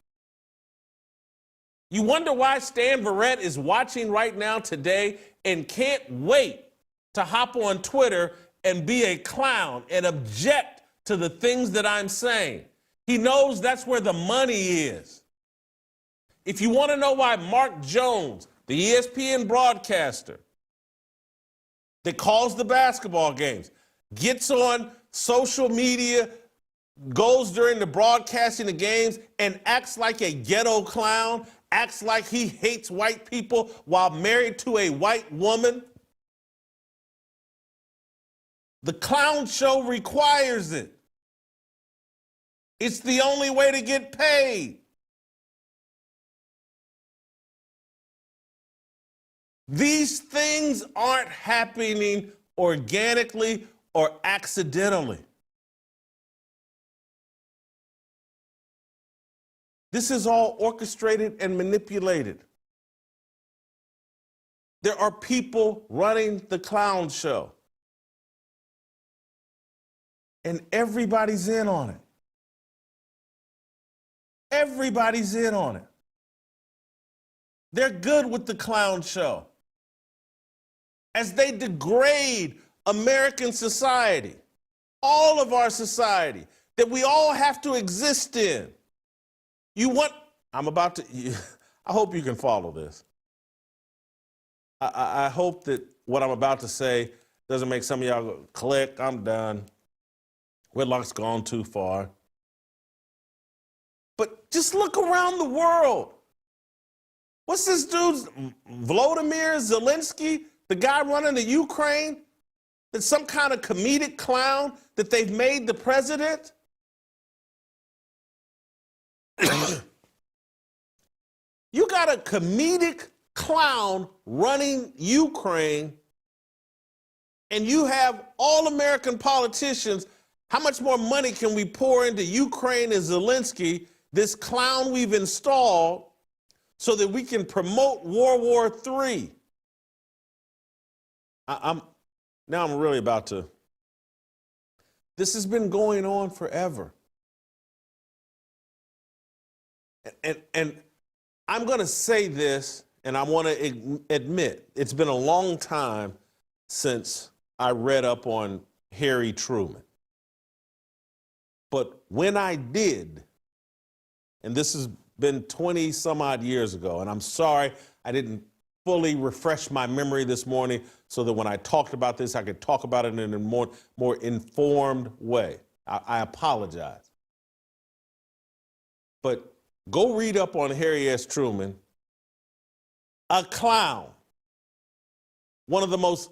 You wonder why Stan Verrett is watching right now today and can't wait to hop on Twitter and be a clown and object to the things that I'm saying. He knows that's where the money is. If you want to know why Mark Jones, the ESPN broadcaster that calls the basketball games, gets on social media, goes during the broadcasting of games and acts like a ghetto clown, acts like he hates white people while married to a white woman. The clown show requires it. It's the only way to get paid. These things aren't happening organically or accidentally. This is all orchestrated and manipulated. There are people running the clown show. And everybody's in on it. Everybody's in on it. They're good with the clown show. As they degrade American society, all of our society, that we all have to exist in. I hope you can follow this. I hope that what I'm about to say doesn't make some of y'all go, click, I'm done. Whitlock's gone too far. But just look around the world. What's this dude's, Volodymyr Zelensky, the guy running the Ukraine? That's some kind of comedic clown that they've made the president? You got a comedic clown running Ukraine, and you have all American politicians. How much more money can we pour into Ukraine and Zelensky, this clown we've installed, so that we can promote World War III? I'm really about to. This has been going on forever. And I'm going to say this, and I want to admit, it's been a long time since I read up on Harry Truman. But when I did, and this has been 20 some odd years ago, and I'm sorry I didn't fully refresh my memory this morning so that when I talked about this, I could talk about it in a more informed way. I apologize. But go read up on Harry S. Truman, a clown, one of the most,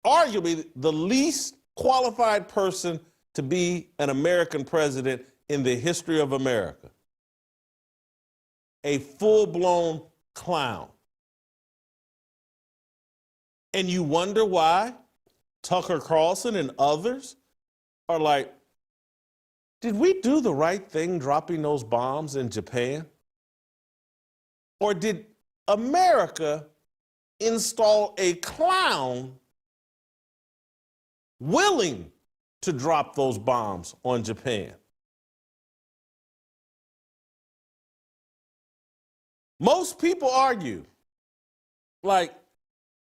arguably the least qualified person to be an American president in the history of America. A full-blown clown. And you wonder why Tucker Carlson and others are like, did we do the right thing dropping those bombs in Japan? Or did America install a clown willing to drop those bombs on Japan? Most people argue, like,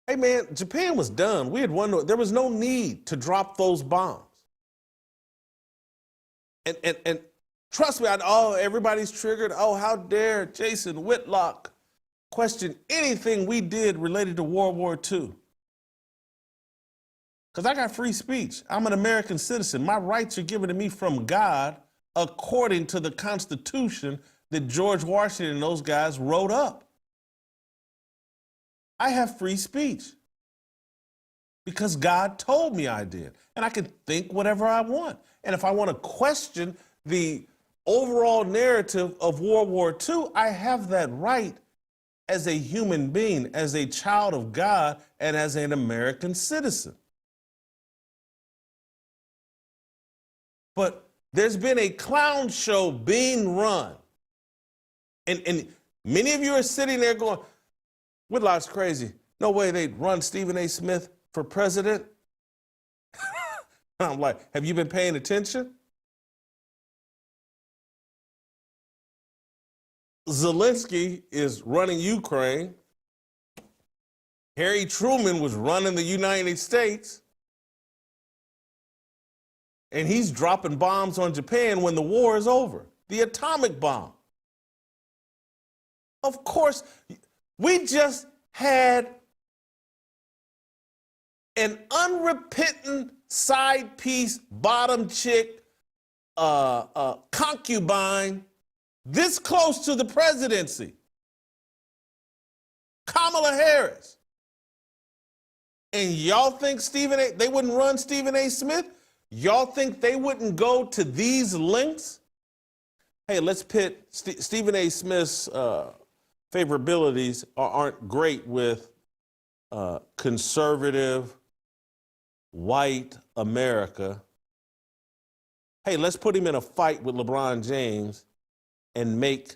hey man, Japan was done. We had won. There was no need to drop those bombs. And trust me, everybody's triggered. Oh, how dare Jason Whitlock question anything we did related to World War II? Because I got free speech. I'm an American citizen. My rights are given to me from God according to the Constitution that George Washington and those guys wrote up. I have free speech because God told me I did. And I can think whatever I want. And if I want to question the overall narrative of World War II, I have that right as a human being, as a child of God, and as an American citizen. But there's been a clown show being run. And many of you are sitting there going, Whitlock's crazy. No way they'd run Stephen A. Smith for president. I'm like, have you been paying attention? Zelensky is running Ukraine. Harry Truman was running the United States. And he's dropping bombs on Japan when the war is over. The atomic bomb. Of course, we just had an unrepentant side piece, bottom chick, concubine, this close to the presidency. Kamala Harris. And y'all think they wouldn't run Stephen A. Smith? Y'all think they wouldn't go to these lengths? Hey, let's pit Stephen A. Smith's favorabilities aren't great with conservative, white America. Hey, let's put him in a fight with LeBron James and make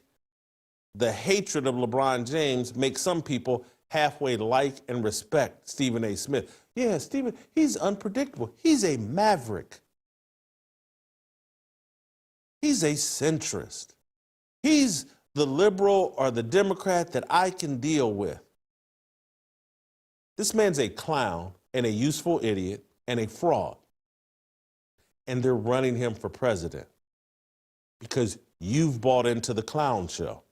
the hatred of LeBron James make some people halfway like and respect Stephen A. Smith. Yeah, Stephen, he's unpredictable. He's a maverick. He's a centrist. He's the liberal or the Democrat that I can deal with. This man's a clown and a useful idiot and a fraud. And they're running him for president. Because you've bought into the clown show.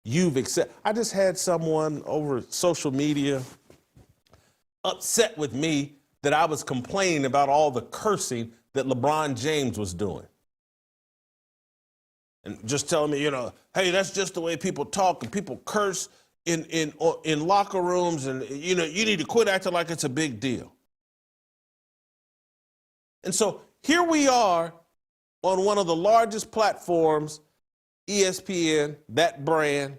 I just had someone over social media upset with me that I was complaining about all the cursing that LeBron James was doing. And just telling me, hey, that's just the way people talk and people curse in locker rooms, and you need to quit acting like it's a big deal. And so here we are on one of the largest platforms, ESPN, that brand,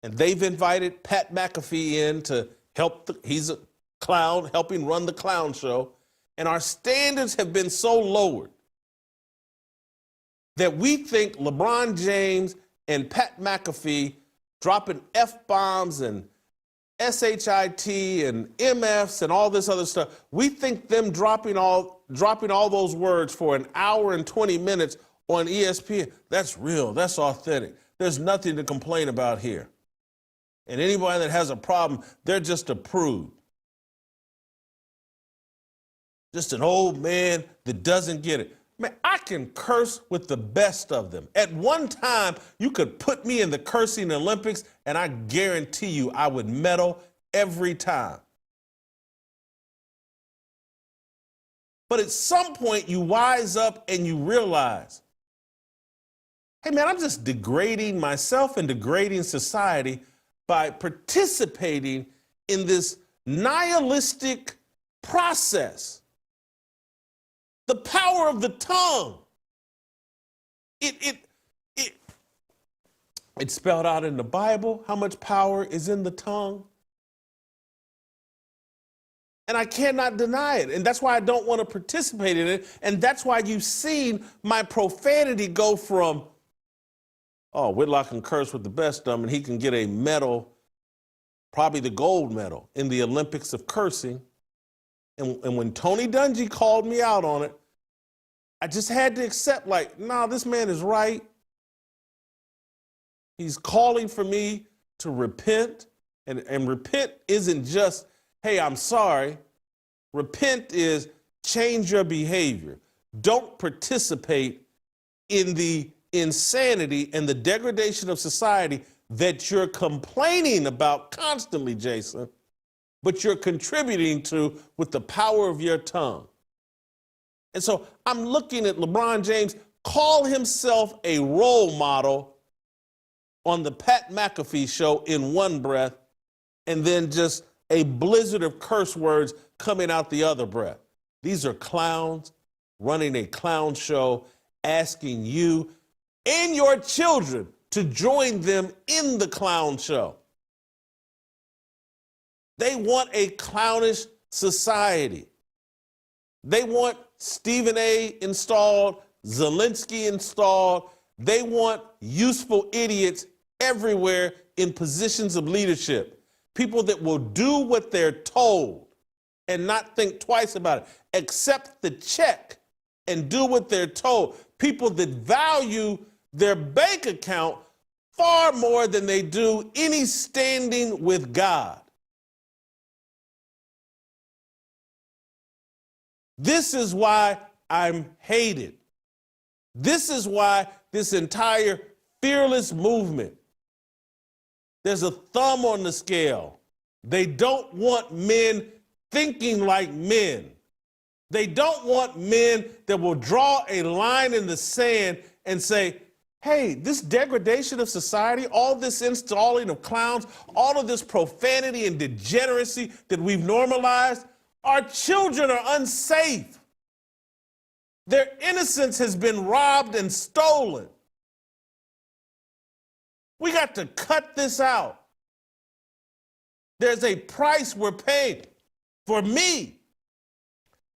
and they've invited Pat McAfee in to help. He's a clown, helping run the clown show. And our standards have been so lowered that we think LeBron James and Pat McAfee dropping F-bombs and SHIT and MFs and all this other stuff, we think them dropping all those words for an hour and 20 minutes on ESPN, that's real, that's authentic. There's nothing to complain about here. And anybody that has a problem, they're just a prude. Just an old man that doesn't get it. Man, I can curse with the best of them. At one time, you could put me in the cursing Olympics, and I guarantee you I would medal every time. But at some point, you wise up and you realize, hey, man, I'm just degrading myself and degrading society by participating in this nihilistic process. The power of the tongue. It's spelled out in the Bible how much power is in the tongue. And I cannot deny it. And that's why I don't want to participate in it. And that's why you've seen my profanity go from, oh, Whitlock can curse with the best of them, and he can get a medal, probably the gold medal, in the Olympics of cursing. And when Tony Dungy called me out on it, I just had to accept, nah, this man is right. He's calling for me to repent. And repent isn't just, hey, I'm sorry. Repent is change your behavior. Don't participate in the insanity and the degradation of society that you're complaining about constantly, Jason, but you're contributing to with the power of your tongue. And so I'm looking at LeBron James call himself a role model on the Pat McAfee show in one breath, and then just a blizzard of curse words coming out the other breath. These are clowns running a clown show, asking you and your children to join them in the clown show. They want a clownish society. They want Stephen A. installed, Zelensky installed. They want useful idiots everywhere in positions of leadership. People that will do what they're told and not think twice about it. Accept the check and do what they're told. People that value their bank account far more than they do any standing with God. This is why I'm hated. This is why this entire fearless movement, there's a thumb on the scale. They don't want men thinking like men. They don't want men that will draw a line in the sand and say, hey, this degradation of society, all this installing of clowns, all of this profanity and degeneracy that we've normalized, our children are unsafe. Their innocence has been robbed and stolen. We got to cut this out. There's a price we're paying. For me,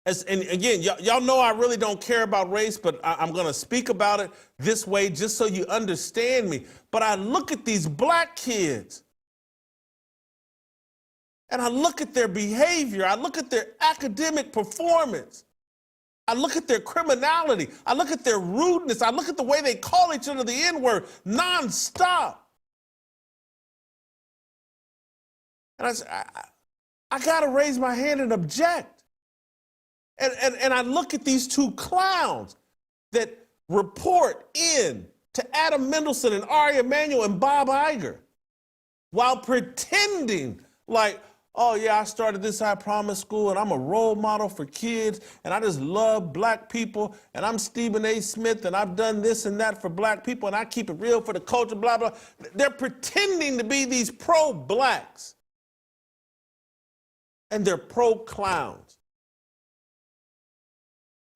and again, y'all know I really don't care about race, but I'm going to speak about it this way just so you understand me. But I look at these black kids, and I look at their behavior. I look at their academic performance. I look at their criminality. I look at their rudeness. I look at the way they call each other the N-word nonstop. And I say, I got to raise my hand and object. And I look at these two clowns that report in to Adam Mendelsohn and Ari Emanuel and Bob Iger while pretending like, oh yeah, I started this I Promise school and I'm a role model for kids and I just love black people and I'm Stephen A. Smith and I've done this and that for black people and I keep it real for the culture, blah, blah. They're pretending to be these pro-blacks and they're pro-clowns.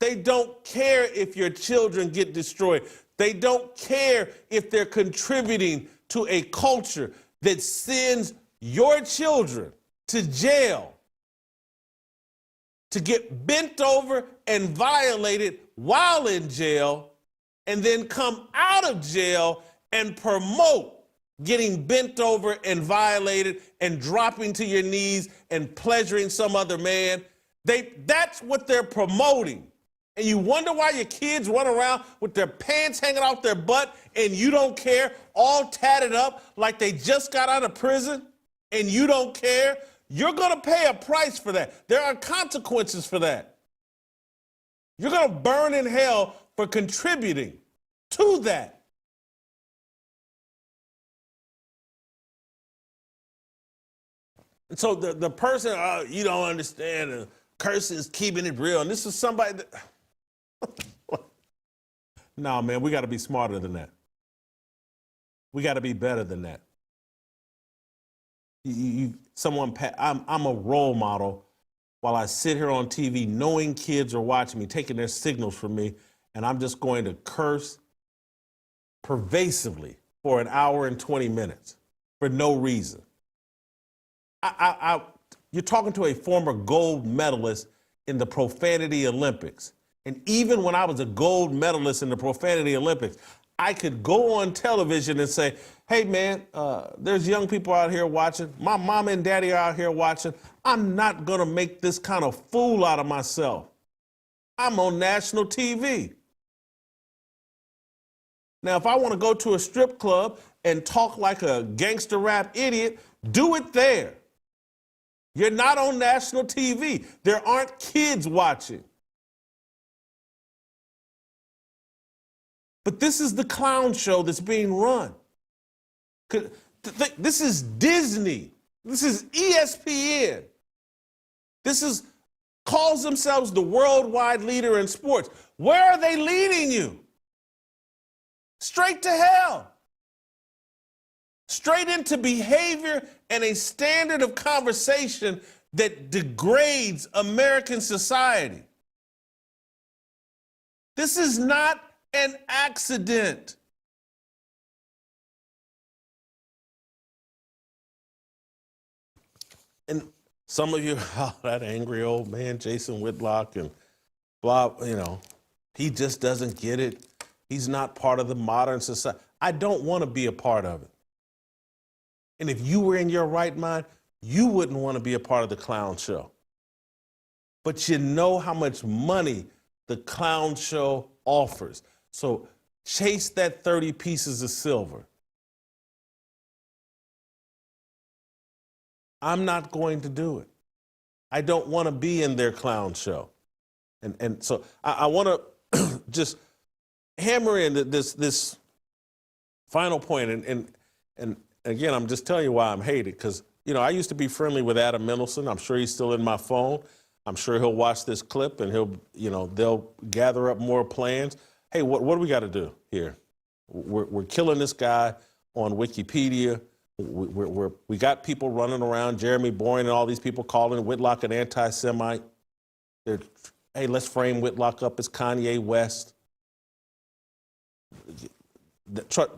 They don't care if your children get destroyed. They don't care if they're contributing to a culture that sends your children to jail to get bent over and violated while in jail and then come out of jail and promote getting bent over and violated and dropping to your knees and pleasuring some other man. That's what they're promoting. And you wonder why your kids run around with their pants hanging out their butt and you don't care, all tatted up like they just got out of prison and you don't care. You're going to pay a price for that. There are consequences for that. You're going to burn in hell for contributing to that. And so the person, oh, you don't understand, cursing is keeping it real. And this is somebody that... No, man, we got to be smarter than that. We got to be better than that. I'm a role model while I sit here on TV knowing kids are watching me, taking their signals from me, and I'm just going to curse pervasively for an hour and 20 minutes for no reason. You're talking to a former gold medalist in the Profanity Olympics. And even when I was a gold medalist in the Profanity Olympics, I could go on television and say, hey, man, there's young people out here watching. My mom and daddy are out here watching. I'm not going to make this kind of fool out of myself. I'm on national TV. Now, if I want to go to a strip club and talk like a gangster rap idiot, do it there. You're not on national TV. There aren't kids watching. But this is the clown show that's being run. This is Disney. This is ESPN. Calls themselves the worldwide leader in sports. Where are they leading you? Straight to hell. Straight into behavior and a standard of conversation that degrades American society. This is not an accident. And some of you, oh, that angry old man, Jason Whitlock, and blah, he just doesn't get it. He's not part of the modern society. I don't want to be a part of it. And if you were in your right mind, you wouldn't want to be a part of the clown show. But you know how much money the clown show offers. So chase that 30 pieces of silver. I'm not going to do it. I don't want to be in their clown show. And so I want to just hammer in this final point. And again, I'm just telling you why I'm hated. Because, I used to be friendly with Adam Mendelsohn. I'm sure he's still in my phone. I'm sure he'll watch this clip and they'll gather up more plans. Hey, what do we got to do here? We're killing this guy on Wikipedia. We got people running around, Jeremy Boring and all these people calling Whitlock an anti-Semite. Hey, let's frame Whitlock up as Kanye West.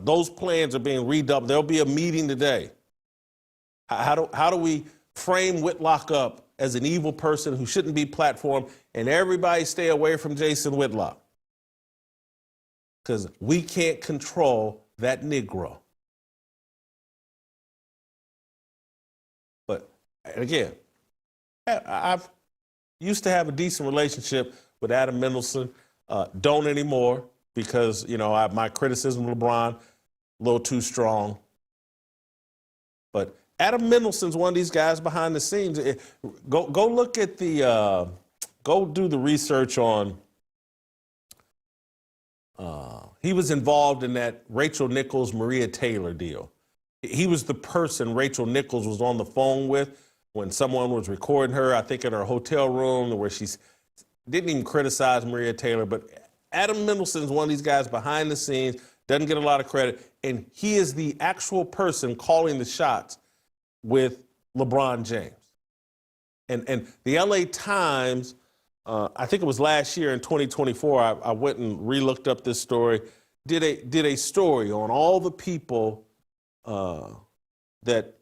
Those plans are being redoubled. There'll be a meeting today. How do we frame Whitlock up as an evil person who shouldn't be platformed, and everybody stay away from Jason Whitlock? Because we can't control that Negro. But again, I've used to have a decent relationship with Adam Mendelsohn. Don't anymore because, my criticism of LeBron, a little too strong. But Adam Mendelsohn's one of these guys behind the scenes. Go look at go do the research on He was involved in that Rachel Nichols, Maria Taylor deal. He was the person Rachel Nichols was on the phone with when someone was recording her, I think in her hotel room, where she didn't even criticize Maria Taylor. But Adam Mendelsohn's one of these guys behind the scenes, doesn't get a lot of credit, and he is the actual person calling the shots with LeBron James. And the LA Times, I think it was last year in 2024, I went and re-looked up this story, did a story on all the people that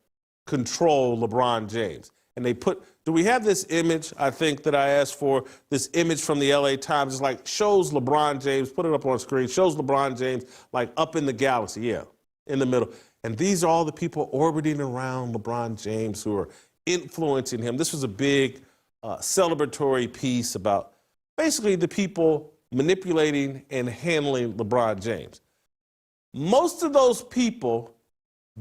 control LeBron James. And they put, do we have this image, I think, that I asked for, this image from the LA Times? It's like, shows LeBron James, put it up on screen, shows LeBron James like up in the galaxy, yeah, in the middle. And these are all the people orbiting around LeBron James who are influencing him. This was a big celebratory piece about basically the people manipulating and handling LeBron James. Most of those people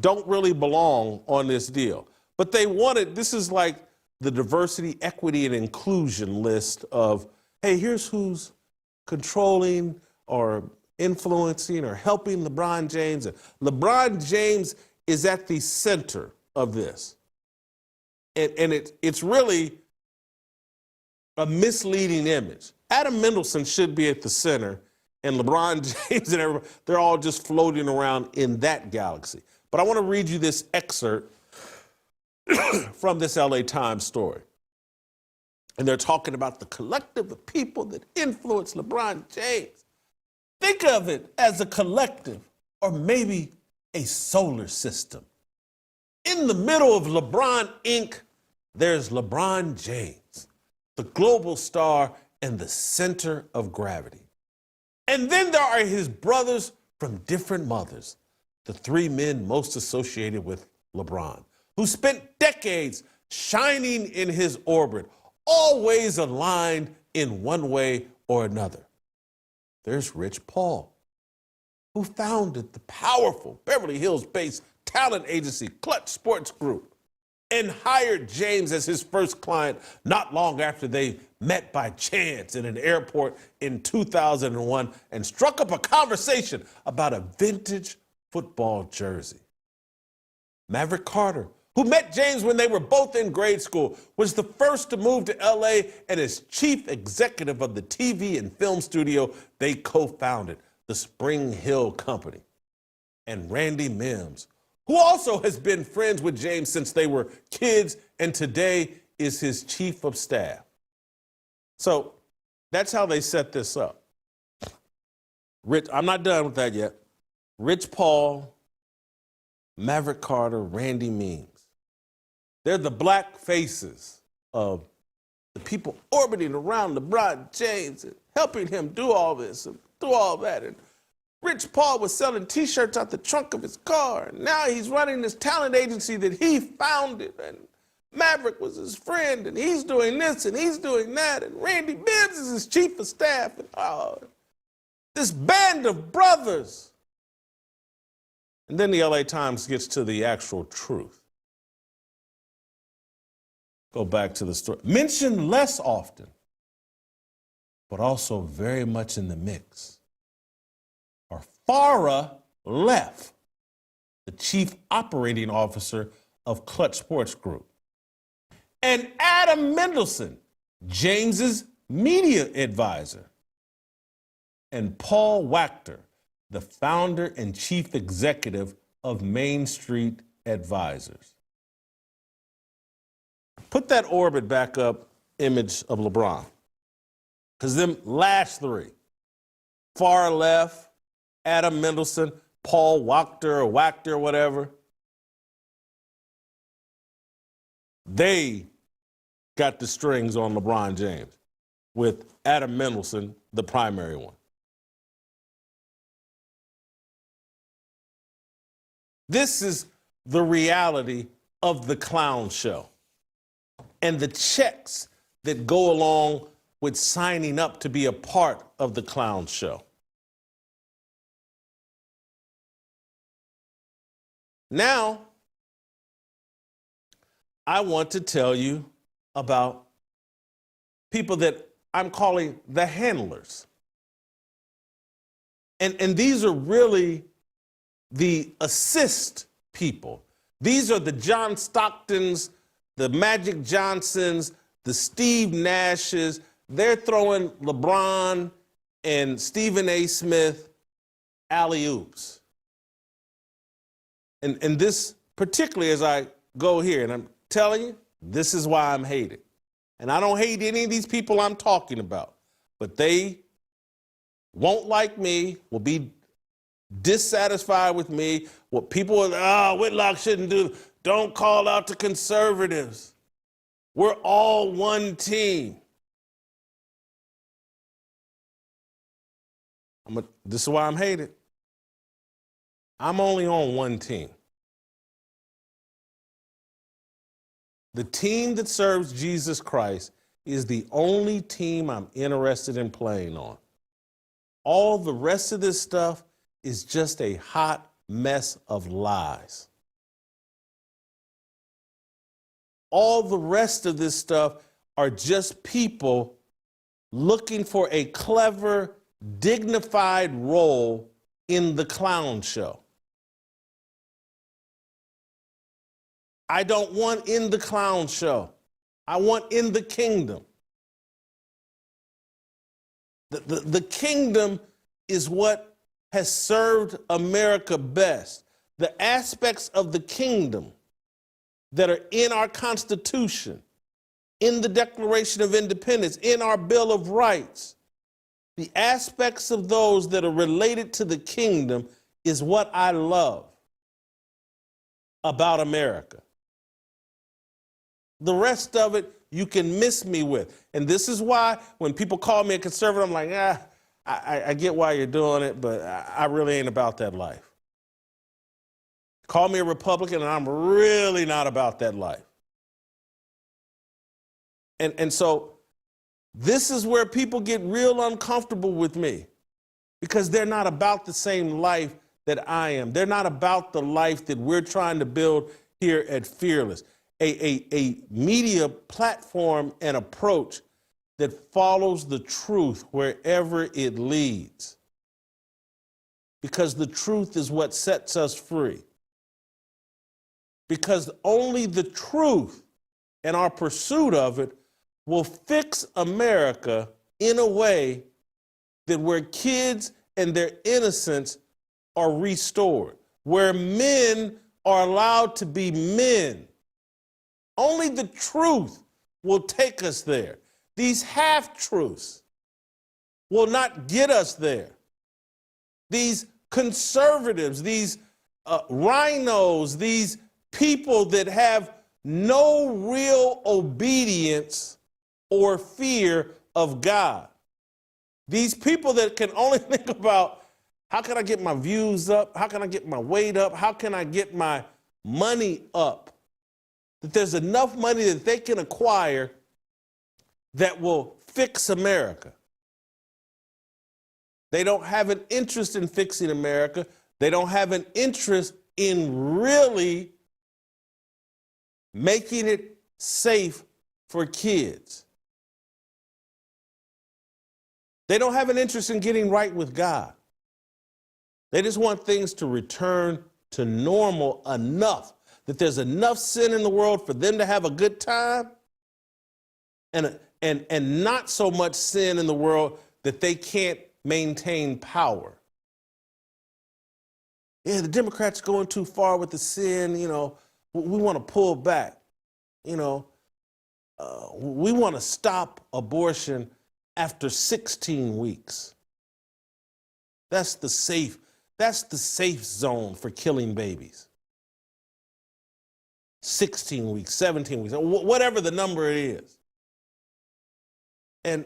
don't really belong on this deal, but they wanted, this is like the diversity, equity, and inclusion list of, hey, here's who's controlling or influencing or helping LeBron James. And LeBron James is at the center of this. And it's really a misleading image. Adam Mendelsohn should be at the center, and LeBron James and everybody, they're all just floating around in that galaxy. But I want to read you this excerpt from this LA Times story. And they're talking about the collective of people that influence LeBron James. Think of it as a collective or maybe a solar system. In the middle of LeBron Inc., there's LeBron James, the global star and the center of gravity. And then there are his brothers from different mothers, the three men most associated with LeBron, who spent decades shining in his orbit, always aligned in one way or another. There's Rich Paul, who founded the powerful Beverly Hills-based talent agency Clutch Sports Group and hired James as his first client not long after they met by chance in an airport in 2001 and struck up a conversation about a vintage football jersey. Maverick Carter, who met James when they were both in grade school, was the first to move to LA and is chief executive of the TV and film studio they co-founded, the Spring Hill Company. And Randy Mims, who also has been friends with James since they were kids and today is his chief of staff. So that's how they set this up. I'm not done with that yet. Rich Paul, Maverick Carter, Randy Mims. They're the black faces of the people orbiting around LeBron James and helping him do all this and do all that. And Rich Paul was selling T-shirts out the trunk of his car. And now he's running this talent agency that he founded. And Maverick was his friend, and he's doing this and he's doing that. And Randy Mims is his chief of staff. And this band of brothers. And then the LA Times gets to the actual truth. Go back to the story. Mentioned less often, but also very much in the mix, are Farrah Leff, the chief operating officer of Clutch Sports Group, and Adam Mendelsohn, James's media advisor, and Paul Wachter, the founder and chief executive of Main Street Advisors. Put that orbit back up, image of LeBron. Because them last three, Farrah Leff, Adam Mendelsohn, Paul Wachter, whatever, they got the strings on LeBron James, with Adam Mendelsohn, the primary one. This is the reality of the clown show and the checks that go along with signing up to be a part of the clown show. Now, I want to tell you about people that I'm calling the handlers. And these are really the assist people. These are the John Stocktons, the Magic Johnsons, the Steve Nashes. They're throwing LeBron and Stephen A. Smith alley-oops. And this, particularly as I go here, and I'm telling you, this is why I'm hated. And I don't hate any of these people I'm talking about, but they won't like me, will be dissatisfied with me. What people are, Whitlock shouldn't do, don't call out the conservatives. We're all one team. This is why I'm hated. I'm only on one team. The team that serves Jesus Christ is the only team I'm interested in playing on. All the rest of this stuff is just a hot mess of lies. All the rest of this stuff are just people looking for a clever, dignified role in the clown show. I don't want in the clown show. I want in the kingdom. The kingdom is what has served America best. The aspects of the kingdom that are in our Constitution, in the Declaration of Independence, in our Bill of Rights, the aspects of those that are related to the kingdom is what I love about America. The rest of it, you can miss me with. And this is why when people call me a conservative, I'm like, I get why you're doing it, but I really ain't about that life. Call me a Republican, and I'm really not about that life. And so this is where people get real uncomfortable with me, because they're not about the same life that I am. They're not about the life that we're trying to build here at Fearless. A media platform and approach that follows the truth wherever it leads. Because the truth is what sets us free. Because only the truth and our pursuit of it will fix America in a way that where kids and their innocence are restored, where men are allowed to be men. Only the truth will take us there. These half-truths will not get us there. These conservatives, these rhinos, these people that have no real obedience or fear of God. These people that can only think about, how can I get my views up? How can I get my weight up? How can I get my money up? That there's enough money that they can acquire that will fix America. They don't have an interest in fixing America. They don't have an interest in really making it safe for kids. They don't have an interest in getting right with God. They just want things to return to normal enough that there's enough sin in the world for them to have a good time, and not so much sin in the world that they can't maintain power. Yeah, the Democrats are going too far with the sin, we want to pull back. We want to stop abortion after 16 weeks. That's the safe zone for killing babies. 16 weeks, 17 weeks, whatever the number it is. And,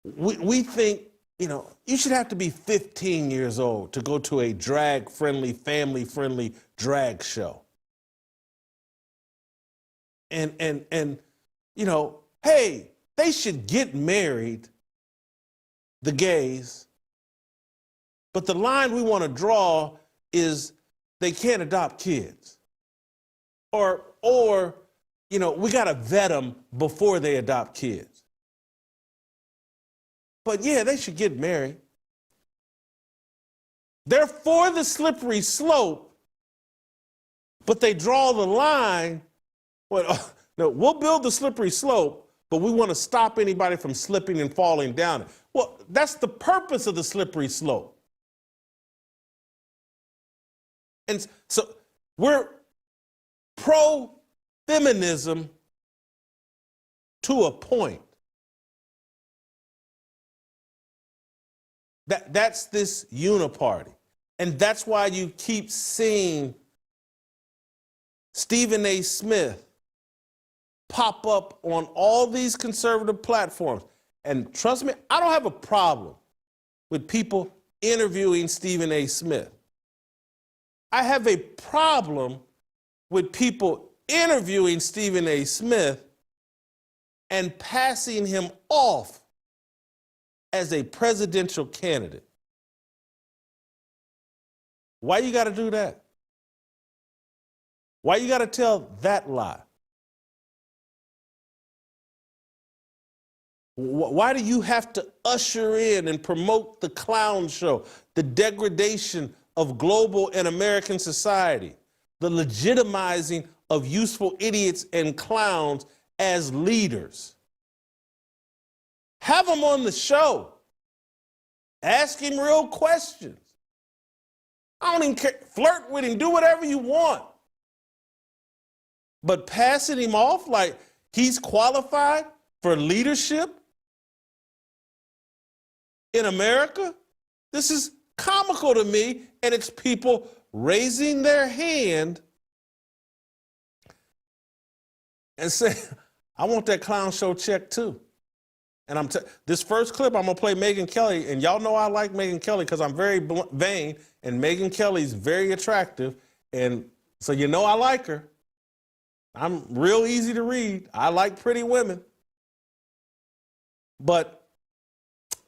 we think, you should have to be 15 years old to go to a drag-friendly, family-friendly drag show. And hey, they should get married, the gays. But the line we want to draw is they can't adopt kids. Or we got to vet them before they adopt kids. But yeah, they should get married. They're for the slippery slope, but they draw the line. Well, no, we'll build the slippery slope, but we want to stop anybody from slipping and falling down it. Well, that's the purpose of the slippery slope. And so we're pro-feminism to a point. That's this uniparty. And that's why you keep seeing Stephen A. Smith pop up on all these conservative platforms. And trust me, I don't have a problem with people interviewing Stephen A. Smith. I have a problem with people interviewing Stephen A. Smith and passing him off as a presidential candidate. Why you got to do that? Why you got to tell that lie? Why do you have to usher in and promote the clown show, the degradation of global and American society, the legitimizing of useful idiots and clowns as leaders? Have them on the show. Ask him real questions. I don't even care. Flirt with him. Do whatever you want. But passing him off like he's qualified for leadership in America, this is comical to me, and it's people raising their hand and saying, I want that clown show check too. And this first clip, I'm gonna play Megyn Kelly, and y'all know I like Megyn Kelly because I'm very vain, and Megyn Kelly's very attractive, and so you know I like her. I'm real easy to read. I like pretty women. But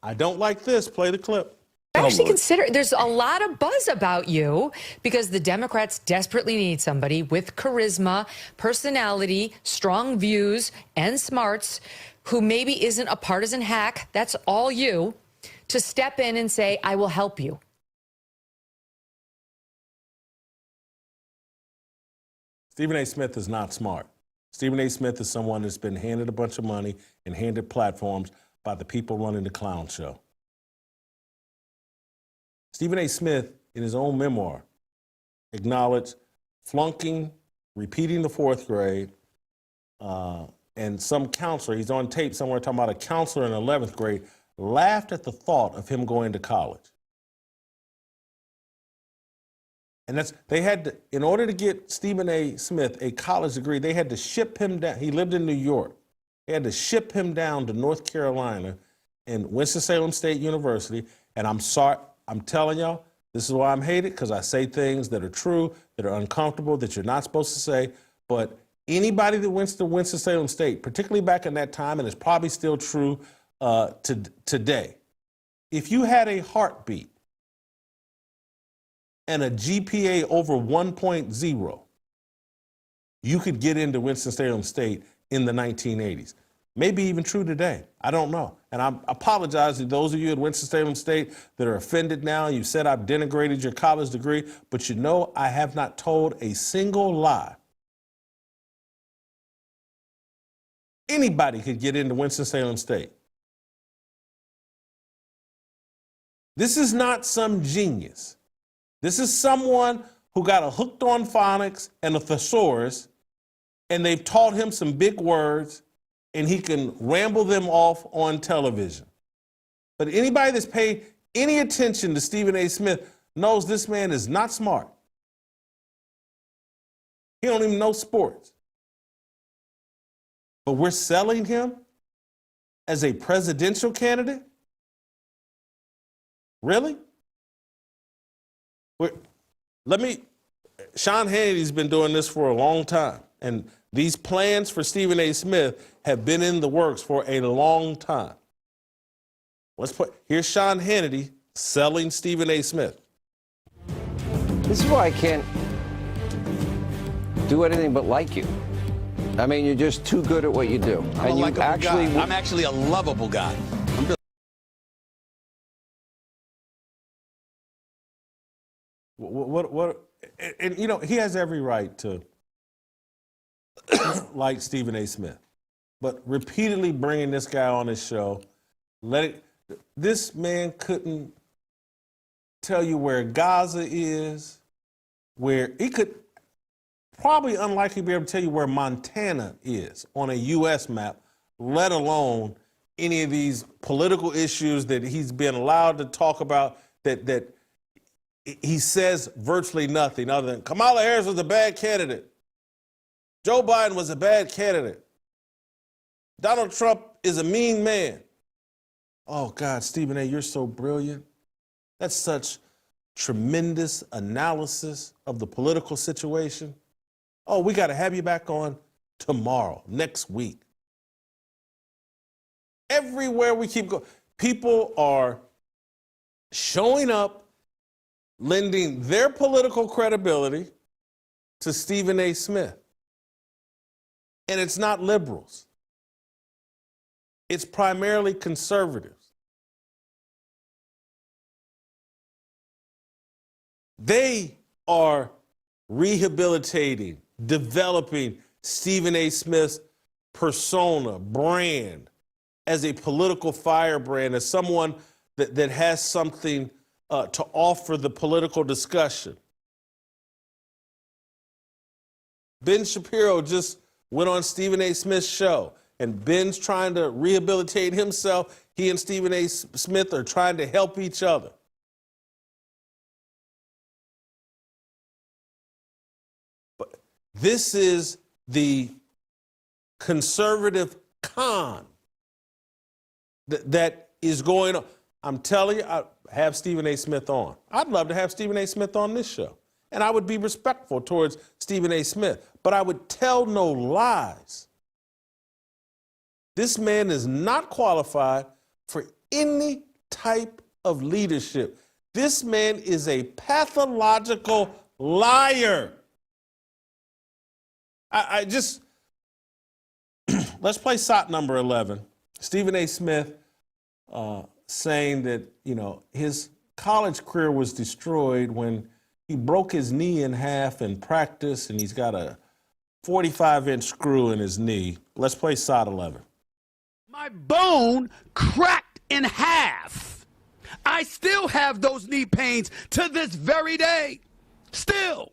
I don't like this. Play the clip. I actually consider there's a lot of buzz about you because the Democrats desperately need somebody with charisma, personality, strong views, and smarts who maybe isn't a partisan hack, that's all you, to step in and say, I will help you. Stephen A. Smith is not smart. Stephen A. Smith is someone that's been handed a bunch of money and handed platforms by the people running the clown show. Stephen A. Smith, in his own memoir, acknowledged flunking, repeating the fourth grade, and some counselor, he's on tape somewhere talking about a counselor in 11th grade, laughed at the thought of him going to college. And they had to, in order to get Stephen A. Smith a college degree, they had to ship him down. He lived in New York. They had to ship him down to North Carolina and Winston-Salem State University. And I'm sorry, I'm telling y'all, this is why I'm hated, because I say things that are true, that are uncomfortable, that you're not supposed to say. But anybody that went to Winston-Salem State, particularly back in that time, and it's probably still true today, if you had a heartbeat and a GPA over 1.0, you could get into Winston-Salem State in the 1980s. Maybe even true today. I don't know. And I apologize to those of you at Winston-Salem State that are offended now. You said I've denigrated your college degree, but you know I have not told a single lie. Anybody could get into Winston-Salem State. This is not some genius. This is someone who got a hooked on phonics and a thesaurus, and they've taught him some big words, and he can ramble them off on television. But anybody that's paid any attention to Stephen A. Smith knows this man is not smart. He don't even know sports. But we're selling him as a presidential candidate? Really? Sean Hannity's been doing this for a long time, and these plans for Stephen A. Smith have been in the works for a long time. Here's Sean Hannity selling Stephen A. Smith. This is why I can't do anything but like you. I mean, you're just too good at what you do. I'm actually a lovable guy. What and you know, he has every right to like Stephen A. Smith, but repeatedly bringing this guy on his show, this man couldn't tell you where Gaza is, where he could probably unlikely be able to tell you where Montana is on a U.S. map, let alone any of these political issues that he's been allowed to talk about that he says virtually nothing other than Kamala Harris was a bad candidate. Joe Biden was a bad candidate. Donald Trump is a mean man. Oh, God, Stephen A., you're so brilliant. That's such tremendous analysis of the political situation. Oh, we got to have you back on tomorrow, next week. Everywhere we keep going, people are showing up, lending their political credibility to Stephen A. Smith. And it's not liberals. It's primarily conservatives. They are rehabilitating, developing Stephen A. Smith's persona, brand, as a political firebrand, as someone that has something to offer the political discussion. Ben Shapiro just went on Stephen A. Smith's show, and Ben's trying to rehabilitate himself. He and Stephen A. Smith are trying to help each other. But this is the conservative con that is going on. I'm telling you, I have Stephen A. Smith on. I'd love to have Stephen A. Smith on this show. And I would be respectful towards Stephen A. Smith, but I would tell no lies. This man is not qualified for any type of leadership. This man is a pathological liar. I just, let's play SOT number 11. Stephen A. Smith saying that, you know, his college career was destroyed when he broke his knee in half in practice, and he's got a 45-inch screw in his knee. Let's play SOT 11. My bone cracked in half. I still have those knee pains to this very day. Still.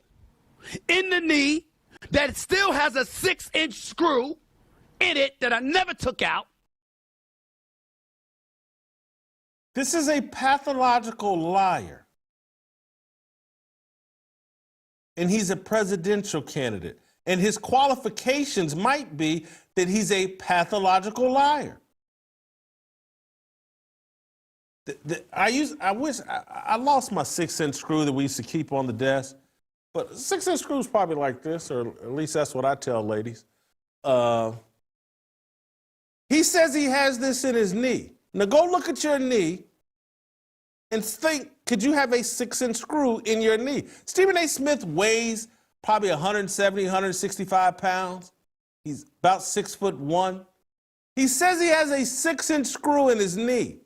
In the knee that still has a 6-inch screw in it that I never took out. This is a pathological liar. And he's a presidential candidate. And his qualifications might be that he's a pathological liar. I lost my 6-inch screw that we used to keep on the desk. But 6-inch screw is probably like this, or at least that's what I tell ladies. He says he has this in his knee. Now go look at your knee and think, could you have a 6-inch screw in your knee? Stephen A. Smith weighs probably 170, 165 pounds. He's about 6'1". He says he has a 6-inch screw in his knee.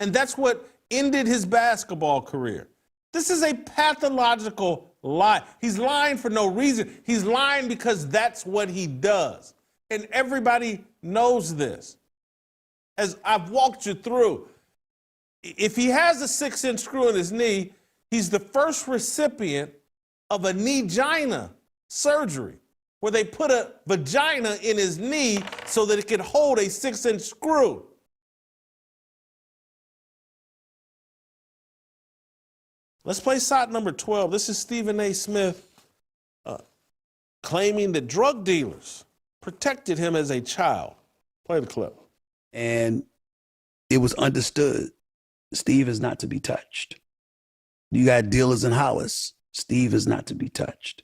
And that's what ended his basketball career. This is a pathological lie. He's lying for no reason. He's lying because that's what he does. And everybody knows this. As I've walked you through, if he has a 6-inch screw in his knee, he's the first recipient of a knee-gina surgery, where they put a vagina in his knee so that it could hold a 6-inch screw. Let's play SOT number 12. This is Stephen A. Smith claiming that drug dealers protected him as a child. Play the clip. And it was understood, Steve is not to be touched. You got dealers in Hollis. Steve is not to be touched.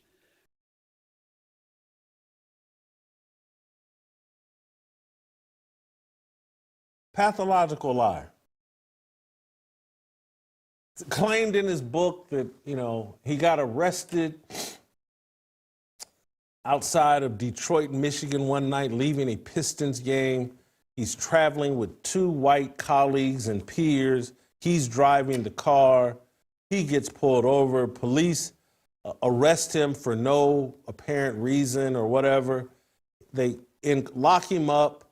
Pathological liar. It's claimed in his book that, you know, he got arrested outside of Detroit, Michigan one night, leaving a Pistons game. He's traveling with 2 white colleagues and peers. He's driving the car. He gets pulled over. Police arrest him for no apparent reason or whatever. They lock him up,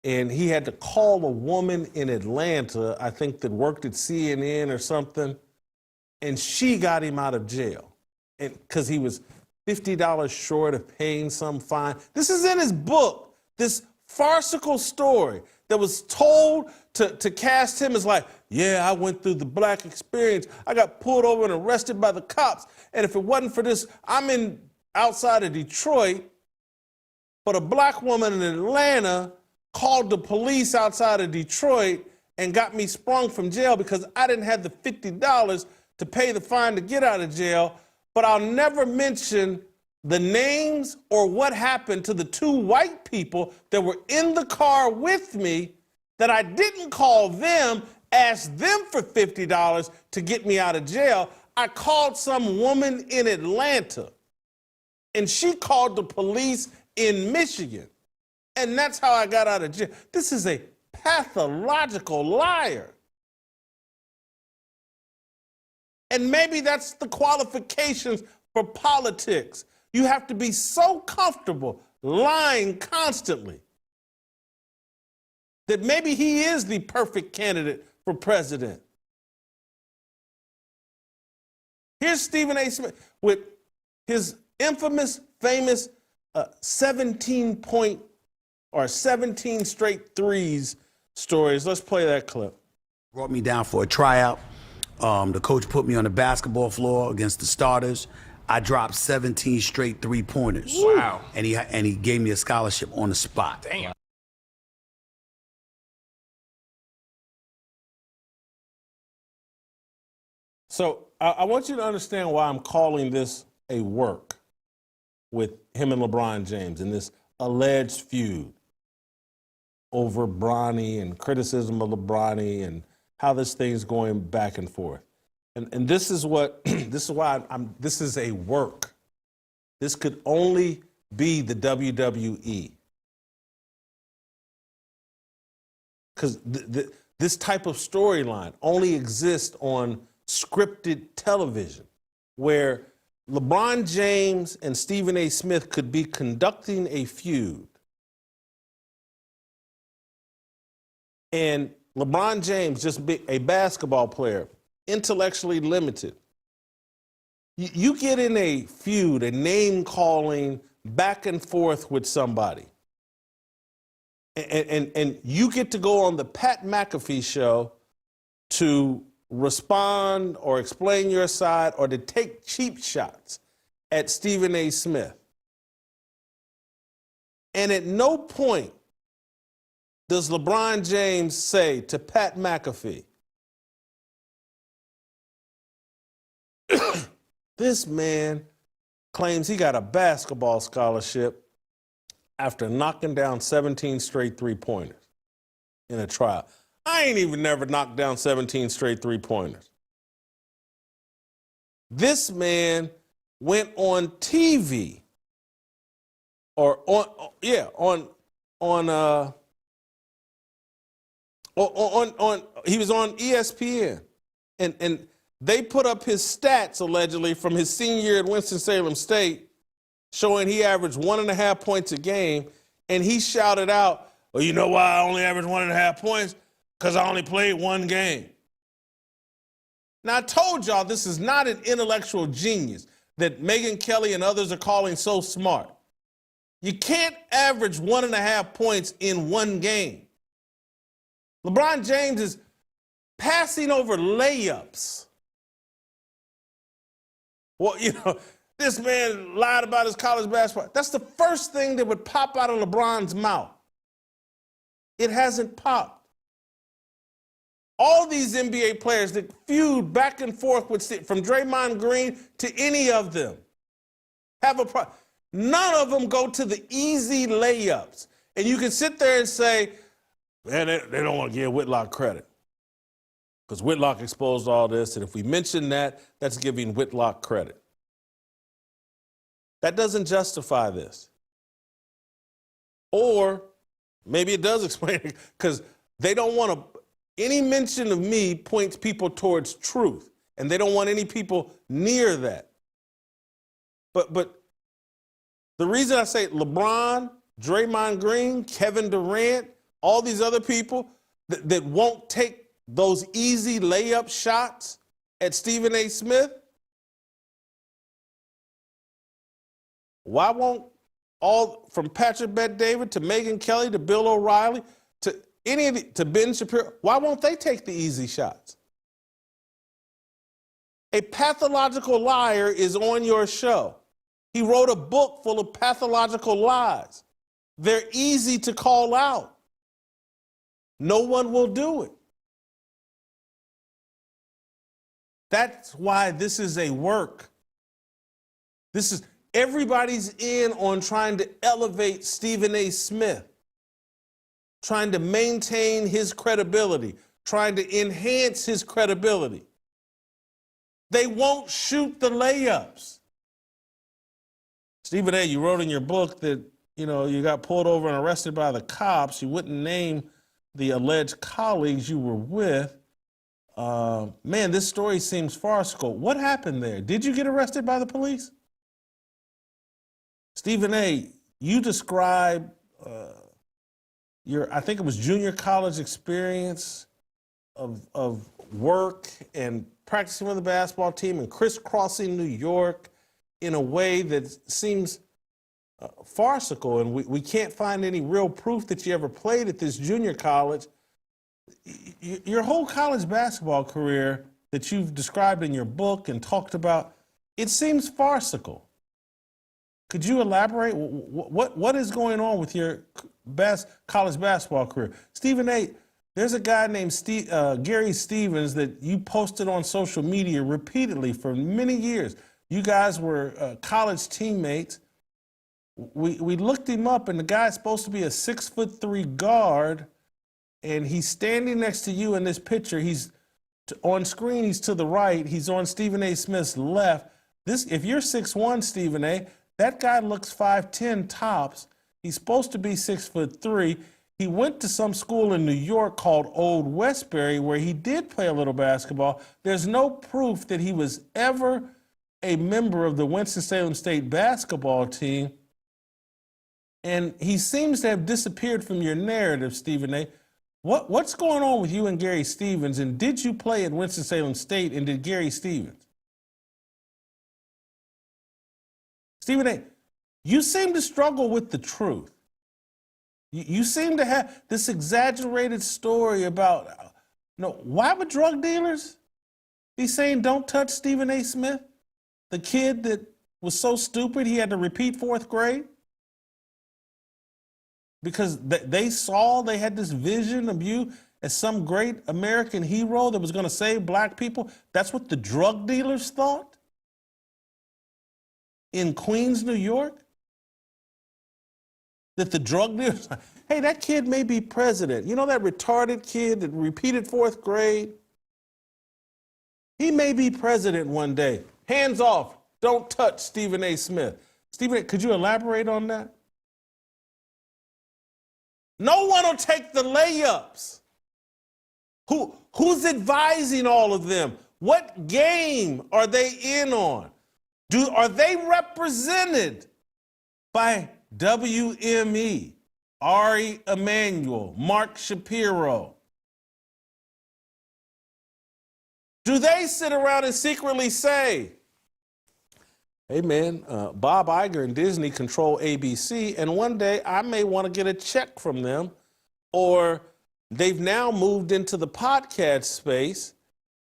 and he had to call a woman in Atlanta, I think, that worked at CNN or something, and she got him out of jail, and because he was $50 short of paying some fine. This is in his book, this farcical story that was told to cast him as like, yeah, I went through the black experience. I got pulled over and arrested by the cops. And if it wasn't for this, I'm outside of Detroit, but a black woman in Atlanta called the police outside of Detroit and got me sprung from jail because I didn't have the $50 to pay the fine to get out of jail. But I'll never mention the names or what happened to the two white people that were in the car with me that I didn't call them, ask them for $50 to get me out of jail. I called some woman in Atlanta, and she called the police in Michigan. And that's how I got out of jail. This is a pathological liar. And maybe that's the qualifications for politics. You have to be so comfortable lying constantly that maybe he is the perfect candidate for president. Here's Stephen A. Smith with his infamous, famous 17 straight threes stories. Let's play that clip. Brought me down for a tryout. The coach put me on the basketball floor against the starters. I dropped 17 straight three-pointers. Wow. And he gave me a scholarship on the spot. Damn. So I want you to understand why I'm calling this a work with him and LeBron James in this alleged feud over Bronny and criticism of LeBronny and how this thing's going back and forth. And this is what, this is a work. This could only be the WWE. Because this type of storyline only exists on scripted television, where LeBron James and Stephen A. Smith could be conducting a feud. And LeBron James, just a basketball player, intellectually limited. You get in a feud, a name-calling back and forth with somebody, and you get to go on the Pat McAfee show to respond or explain your side or to take cheap shots at Stephen A. Smith. And at no point does LeBron James say to Pat McAfee, this man claims he got a basketball scholarship after knocking down 17 straight three-pointers in a trial. I ain't even never knocked down 17 straight three-pointers. This man went on TV or he was on ESPN and they put up his stats allegedly from his senior year at Winston-Salem State showing he averaged 1.5 points a game, and he shouted out, well, you know why I only averaged 1.5 points? Because I only played one game. Now, I told y'all this is not an intellectual genius that Megyn Kelly and others are calling so smart. You can't average 1.5 points in one game. LeBron James is passing over layups. Well, you know, this man lied about his college basketball. That's the first thing that would pop out of LeBron's mouth. It hasn't popped. All these NBA players that feud back and forth with, from Draymond Green to any of them, have a problem. None of them go to the easy layups. And you can sit there and say, man, they don't want to give Whitlock credit because Whitlock exposed all this. And if we mention that, that's giving Whitlock credit. That doesn't justify this. Or maybe it does explain it because they don't want to. Any mention of me points people towards truth. and they don't want any people near that. But the reason I say LeBron, Draymond Green, Kevin Durant, all these other people that won't take those easy layup shots at Stephen A. Smith, why won't all from Patrick Bet-David to Megyn Kelly to Bill O'Reilly to to Ben Shapiro, why won't they take the easy shots? A pathological liar is on your show. He wrote a book full of pathological lies. They're easy to call out. No one will do it. That's why this is a work. Everybody's in on trying to elevate Stephen A. Smith, trying to maintain his credibility, trying to enhance his credibility. They won't shoot the layups. Stephen A., you wrote in your book that, you got pulled over and arrested by the cops. You wouldn't name the alleged colleagues you were with. Man, this story seems farcical. What happened there? Did you get arrested by the police? Stephen A., you describe I think it was junior college experience of work and practicing with the basketball team and crisscrossing New York in a way that seems farcical, and we can't find any real proof that you ever played at this junior college. Your whole college basketball career that you've described in your book and talked about, it seems farcical. Could you elaborate? What is going on with your college basketball career? Stephen A., there's a guy named Gary Stevens that you posted on social media repeatedly for many years. You guys were college teammates. We looked him up, and the guy's supposed to be a 6'3" guard, and he's standing next to you in this picture. He's on screen, he's to the right. He's on Stephen A. Smith's left. If you're 6'1", Stephen A., that guy looks 5'10" tops. He's supposed to be 6'3". He went to some school in New York called Old Westbury, where he did play a little basketball. There's no proof that he was ever a member of the Winston-Salem State basketball team. And he seems to have disappeared from your narrative, Stephen A. What's going on with you and Gary Stevens? And did you play at Winston-Salem State, and did Gary Stevens? Stephen A., you seem to struggle with the truth. You seem to have this exaggerated story about, why would drug dealers be saying don't touch Stephen A. Smith, the kid that was so stupid he had to repeat 4th grade? Because they had this vision of you as some great American hero that was going to save black people. That's what the drug dealers thought in Queens, New York? That the drug dealers, hey, that kid may be president. You know that retarded kid that repeated 4th grade? He may be president one day. Hands off. Don't touch Stephen A. Smith. Stephen A., could you elaborate on that? No one will take the layups. Who's advising all of them? What game are they in on? Are they represented by WME, Ari Emanuel, Mark Shapiro? Do they sit around and secretly say, hey man, Bob Iger and Disney control ABC, and one day I may want to get a check from them, or they've now moved into the podcast space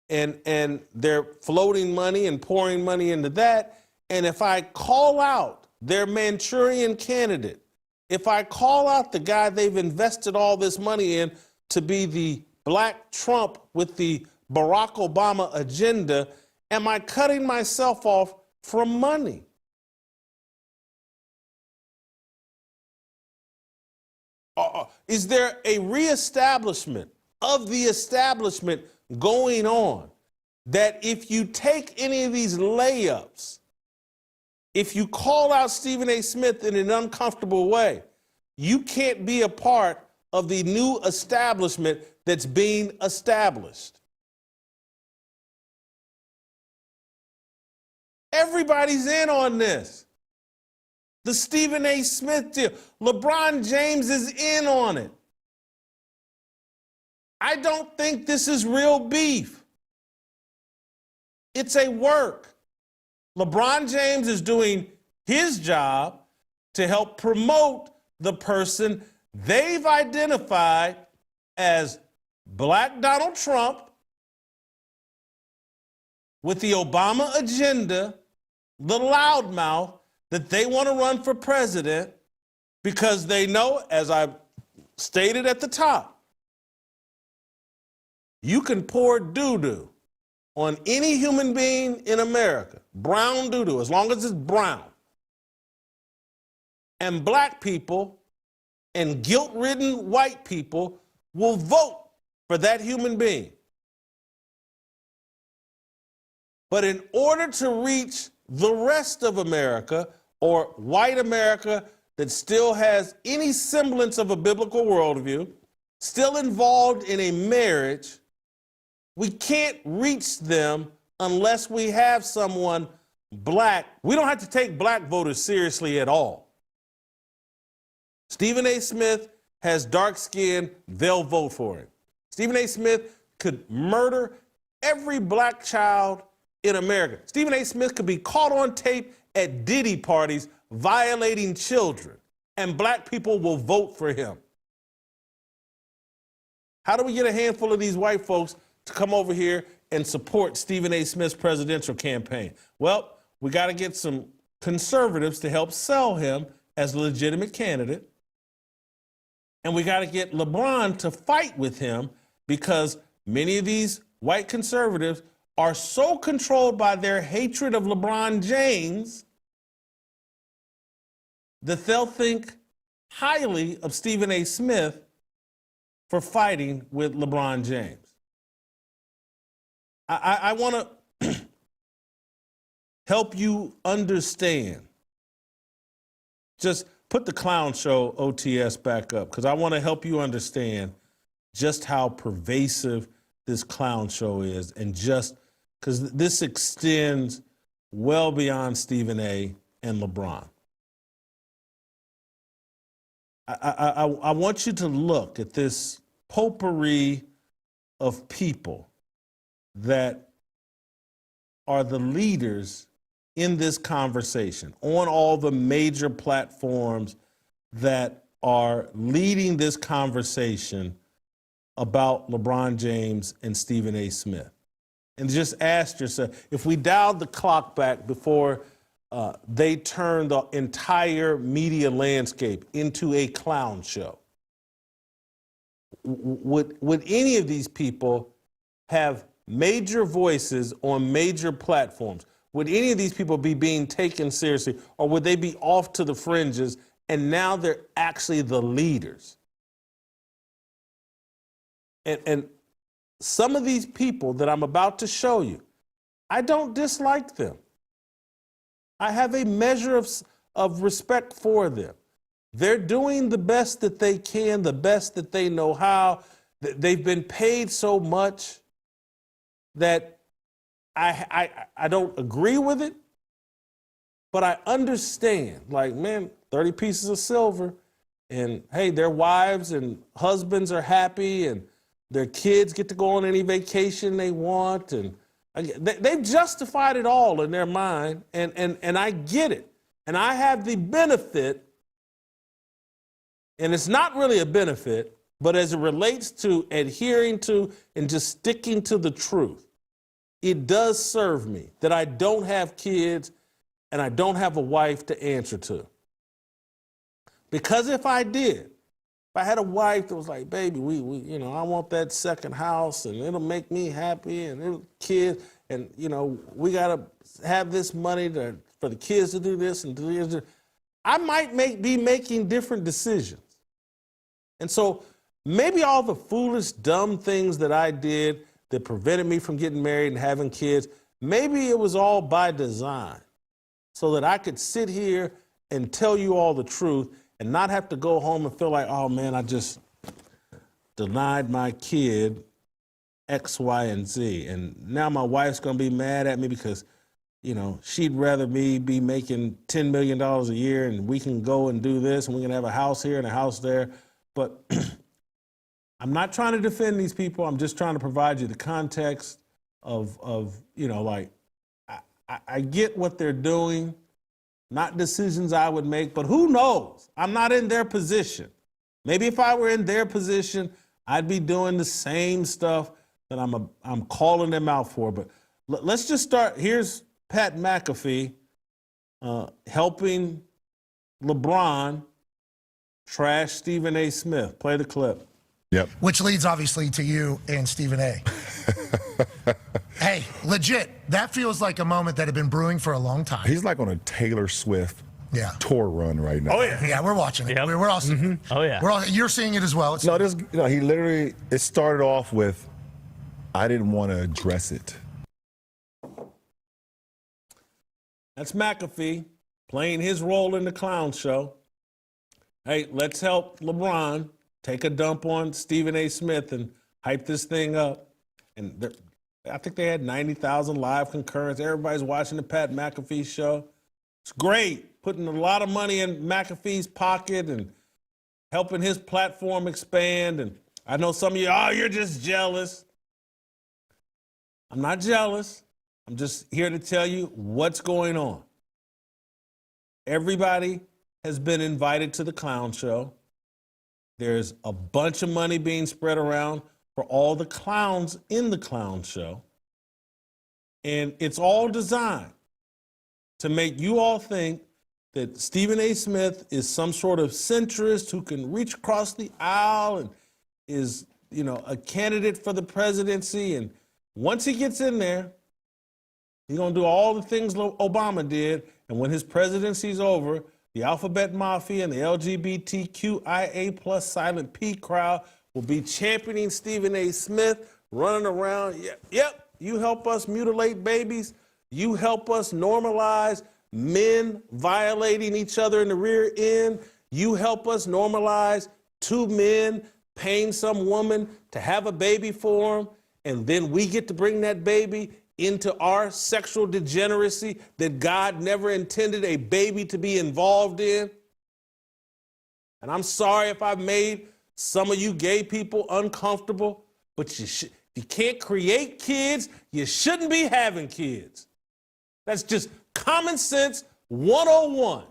and they're floating money and pouring money into that, and if I call out their Manchurian candidate, if I call out the guy they've invested all this money in to be the Black Trump with the Barack Obama agenda, am I cutting myself off from money? Is there a reestablishment of the establishment going on that if you take any of these layups, if you call out Stephen A. Smith in an uncomfortable way, you can't be a part of the new establishment that's being established? Everybody's in on this. The Stephen A. Smith deal. LeBron James is in on it. I don't think this is real beef. It's a work. LeBron James is doing his job to help promote the person they've identified as Black Donald Trump with the Obama agenda, the loudmouth that they want to run for president because they know, as I stated at the top, you can pour doo-doo on any human being in America, brown doo-doo, as long as it's brown. And black people and guilt-ridden white people will vote for that human being. But in order to reach the rest of America, or white America that still has any semblance of a biblical worldview, still involved in a marriage, we can't reach them unless we have someone black. We don't have to take black voters seriously at all. Stephen A. Smith has dark skin, they'll vote for him. Stephen A. Smith could murder every black child in America. Stephen A. Smith could be caught on tape at Diddy parties violating children, and black people will vote for him. How do we get a handful of these white folks to come over here and support Stephen A. Smith's presidential campaign? Well, we got to get some conservatives to help sell him as a legitimate candidate. And we got to get LeBron to fight with him because many of these white conservatives are so controlled by their hatred of LeBron James that they'll think highly of Stephen A. Smith for fighting with LeBron James. I want to help you understand. Just put the clown show OTS back up, because I want to help you understand just how pervasive this clown show is, and just because this extends well beyond Stephen A. and LeBron. I want you to look at this potpourri of people that are the leaders in this conversation on all the major platforms that are leading this conversation about LeBron James and Stephen A. Smith. And just ask yourself, if we dialed the clock back before they turned the entire media landscape into a clown show, would any of these people have major voices on major platforms? Would any of these people be being taken seriously, or would they be off to the fringes and now they're actually the leaders? And some of these people that I'm about to show you, I don't dislike them. I have a measure of respect for them. They're doing the best that they can, the best that they know how. They've been paid so much that I don't agree with it, but I understand. Like, man, 30 pieces of silver, and hey, their wives and husbands are happy, and their kids get to go on any vacation they want, and they've justified it all in their mind, and I get it. And I have the benefit, and it's not really a benefit, but as it relates to adhering to and just sticking to the truth, it does serve me that I don't have kids and I don't have a wife to answer to. Because if I did, if I had a wife that was like, baby, I want that second house, and it'll make me happy, and it'll kids, and we gotta have this money for the kids to do this and do this, I might be making different decisions. And so maybe all the foolish, dumb things that I did that prevented me from getting married and having kids, maybe it was all by design, so that I could sit here and tell you all the truth and not have to go home and feel like, oh man, I just denied my kid X, Y, and Z. And now my wife's gonna be mad at me because you know, she'd rather me be making $10 million a year and we can go and do this and we can have a house here and a house there. But I'm not trying to defend these people. I'm just trying to provide you the context of you know, like, I get what they're doing, not decisions I would make, but who knows? I'm not in their position. Maybe if I were in their position, I'd be doing the same stuff that I'm calling them out for. But let's just start. Here's Pat McAfee helping LeBron trash Stephen A. Smith. Play the clip. Yep. Which leads obviously to you and Stephen A. Hey, legit, that feels like a moment that had been brewing for a long time. He's like on a Taylor Swift tour run right now. Oh yeah, yeah, we're watching it. Yep. We're all seeing it. Oh yeah. We're all, you're seeing it as well. No, this, you know, he literally, it started off with, I didn't want to address it. That's McAfee playing his role in the clown show. Hey, let's help LeBron take a dump on Stephen A. Smith and hype this thing up. And I think they had 90,000 live concurrence. Everybody's watching the Pat McAfee show. It's great, putting a lot of money in McAfee's pocket and helping his platform expand. And I know some of you, oh, you're just jealous. I'm not jealous. I'm just here to tell you what's going on. Everybody has been invited to the clown show. There's a bunch of money being spread around for all the clowns in the clown show. And it's all designed to make you all think that Stephen A. Smith is some sort of centrist who can reach across the aisle and is, you know, a candidate for the presidency. And once he gets in there, he's going to do all the things Obama did. And when his presidency's over, the alphabet mafia and the LGBTQIA plus silent P crowd will be championing Stephen A. Smith, running around. Yep, you help us mutilate babies. You help us normalize men violating each other in the rear end. You help us normalize two men paying some woman to have a baby for them. And then we get to bring that baby into our sexual degeneracy that God never intended a baby to be involved in. And I'm sorry if I've made some of you gay people uncomfortable, but you can't create kids, you shouldn't be having kids. That's just common sense 101.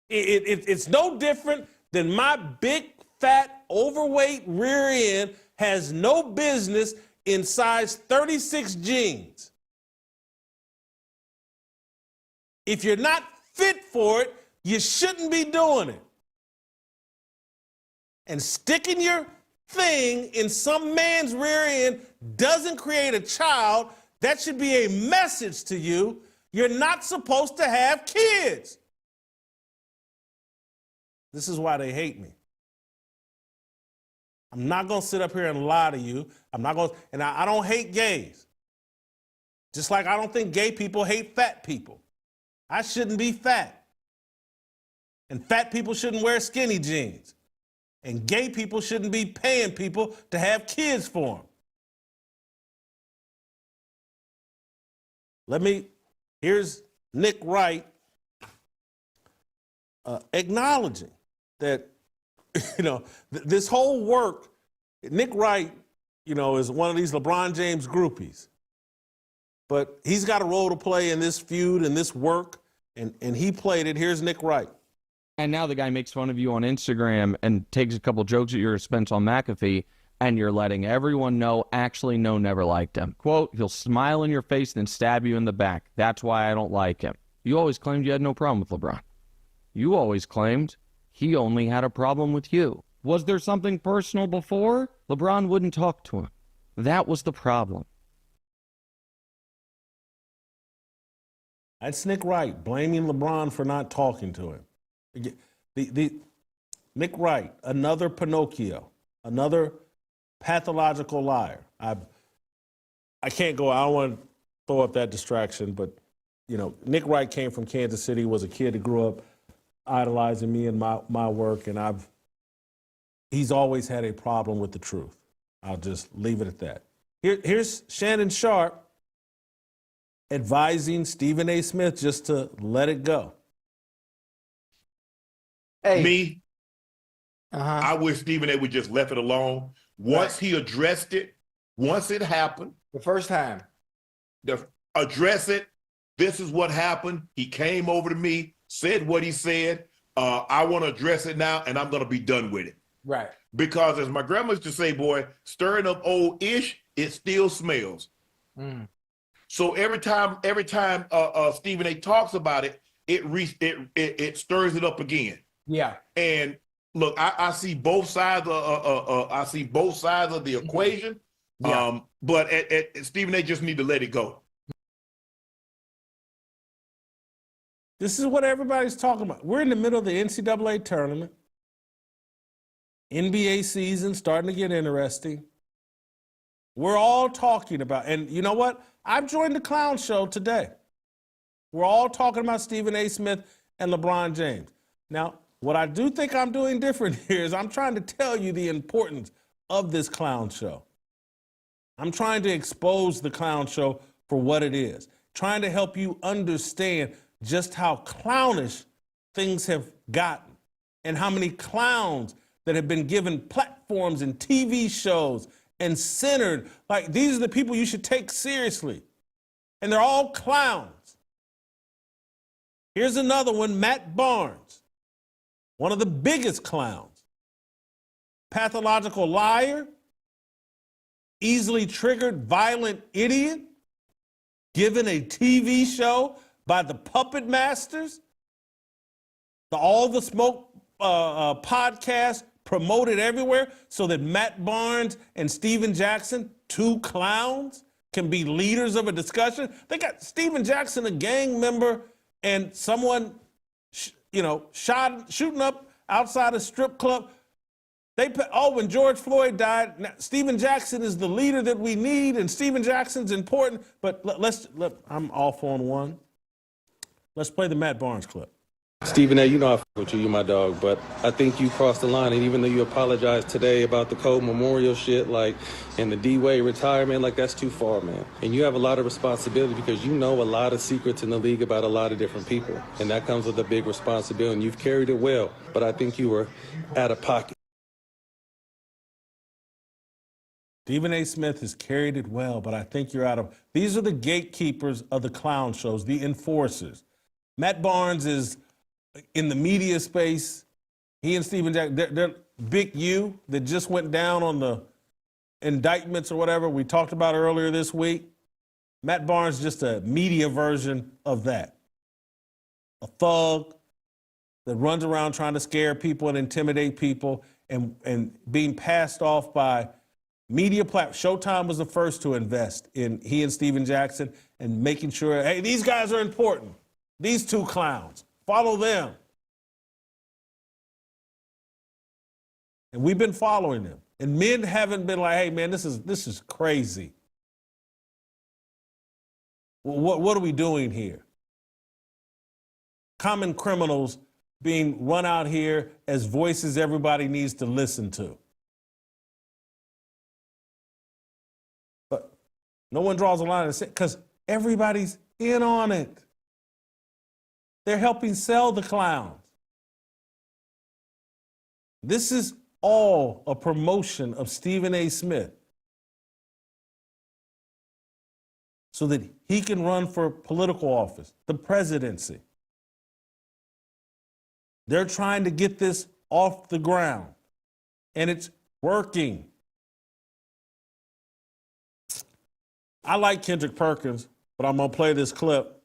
It's no different than my big, fat, overweight rear end has no business in size 36 jeans. If you're not fit for it, you shouldn't be doing it. And sticking your thing in some man's rear end doesn't create a child. That should be a message to you. You're not supposed to have kids. This is why they hate me. I'm not going to sit up here and lie to you. I'm not going to, and I don't hate gays. Just like I don't think gay people hate fat people. I shouldn't be fat. And fat people shouldn't wear skinny jeans. And gay people shouldn't be paying people to have kids for them. Here's Nick Wright acknowledging that, you know, this whole work, Nick Wright, you know, is one of these LeBron James groupies. But he's got a role to play in this feud and this work, and he played it. Here's Nick Wright. And now the guy makes fun of you on Instagram and takes a couple jokes at your expense on McAfee, and you're letting everyone know, actually, no, never liked him. Quote, he'll smile in your face and stab you in the back. That's why I don't like him. You always claimed you had no problem with LeBron. You always claimed he only had a problem with you. Was there something personal before? LeBron wouldn't talk to him. That was the problem. That's Nick Wright blaming LeBron for not talking to him. Nick Wright, another Pinocchio, another pathological liar. I can't go, I don't want to throw up that distraction, but, you know, Nick Wright came from Kansas City, was a kid that grew up idolizing me and my work, and he's always had a problem with the truth. I'll just leave it at that. Here's Shannon Sharpe advising Stephen A. Smith just to let it go? Me, I wish Stephen A. would just left it alone. Once he addressed it, once it happened, The first time. address it. This is what happened. He came over to me, said what he said. I want to address it now, and I'm going to be done with it. Right. Because as my grandma used to say, boy, stirring up old ish, it still smells. So every time Stephen A. talks about it, it stirs it up again. Yeah. And look, I see both sides. I see both sides of the equation. Yeah. But Stephen A. just need to let it go. This is what everybody's talking about. We're in the middle of the NCAA tournament. NBA season starting to get interesting. We're all talking about, and you know what? I've joined the clown show today. We're all talking about Stephen A. Smith and LeBron James. Now, what I do think I'm doing different here is I'm trying to tell you the importance of this clown show. I'm trying to expose the clown show for what it is, trying to help you understand just how clownish things have gotten and how many clowns that have been given platforms and TV shows and centered. Like, these are the people you should take seriously. And they're all clowns. Here's another one, Matt Barnes, one of the biggest clowns. Pathological liar, easily triggered violent idiot, given a TV show by the Puppet Masters, the All the Smoke podcast promoted everywhere so that Matt Barnes and Steven Jackson, two clowns, can be leaders of a discussion. They got Steven Jackson, a gang member, and someone, shooting up outside a strip club. When George Floyd died, now, Steven Jackson is the leader that we need, and Steven Jackson's important. But I'm off on one. Let's play the Matt Barnes clip. Stephen A., you know I fuck with you, you my dog, but I think you crossed the line, and even though you apologized today about the Cole Memorial shit, and the D-Wade retirement, that's too far, man. And you have a lot of responsibility because you know a lot of secrets in the league about a lot of different people, and that comes with a big responsibility, and you've carried it well, but I think you were out of pocket. Stephen A. Smith has carried it well, but I think you're out of... These are the gatekeepers of the clown shows, the enforcers. Matt Barnes is in the media space. He and Stephen Jackson, they're Big U that just went down on the indictments or whatever we talked about earlier this week. Matt Barnes is just a media version of that. A thug that runs around trying to scare people and intimidate people and being passed off by media platforms. Showtime was the first to invest in he and Steven Jackson and making sure, hey, these guys are important. These two clowns, follow them. And we've been following them. And men haven't been like, hey, man, this is crazy. What are we doing here? Common criminals being run out here as voices everybody needs to listen to. But no one draws a line because everybody's in on it. They're helping sell the clowns. This is all a promotion of Stephen A. Smith so that he can run for political office, the presidency. They're trying to get this off the ground, and it's working. I like Kendrick Perkins, but I'm going to play this clip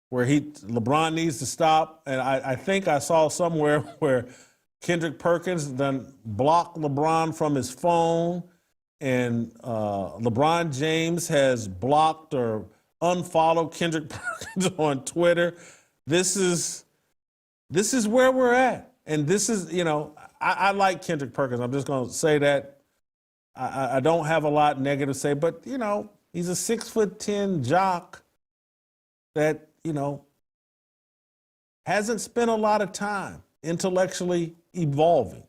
where LeBron needs to stop. And I think I saw somewhere where Kendrick Perkins then blocked LeBron from his phone, and LeBron James has blocked or unfollowed Kendrick Perkins on Twitter. This is where we're at. And this is, I like Kendrick Perkins. I'm just going to say that. I don't have a lot negative to say, but, he's a 6'10" jock that, hasn't spent a lot of time intellectually evolving.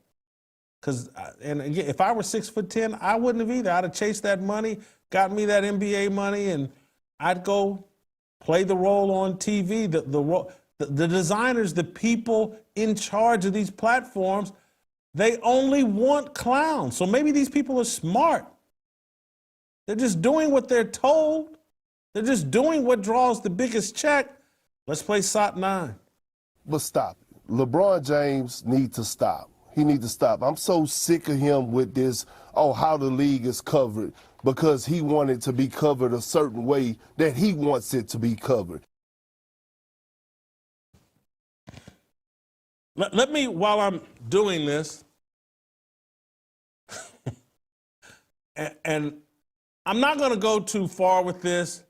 And again, if I were 6'10", I wouldn't have either. I'd have chased that money, got me that NBA money, and I'd go play the role on TV. The designers, the people in charge of these platforms, they only want clowns. So maybe these people are smart. They're just doing what they're told. They're just doing what draws the biggest check. Let's play SOT 9. But stop it. LeBron James needs to stop. He needs to stop. I'm so sick of him with this, how the league is covered, because he wanted to be covered a certain way that he wants it to be covered. Let me, while I'm doing this, and I'm not going to go too far with this,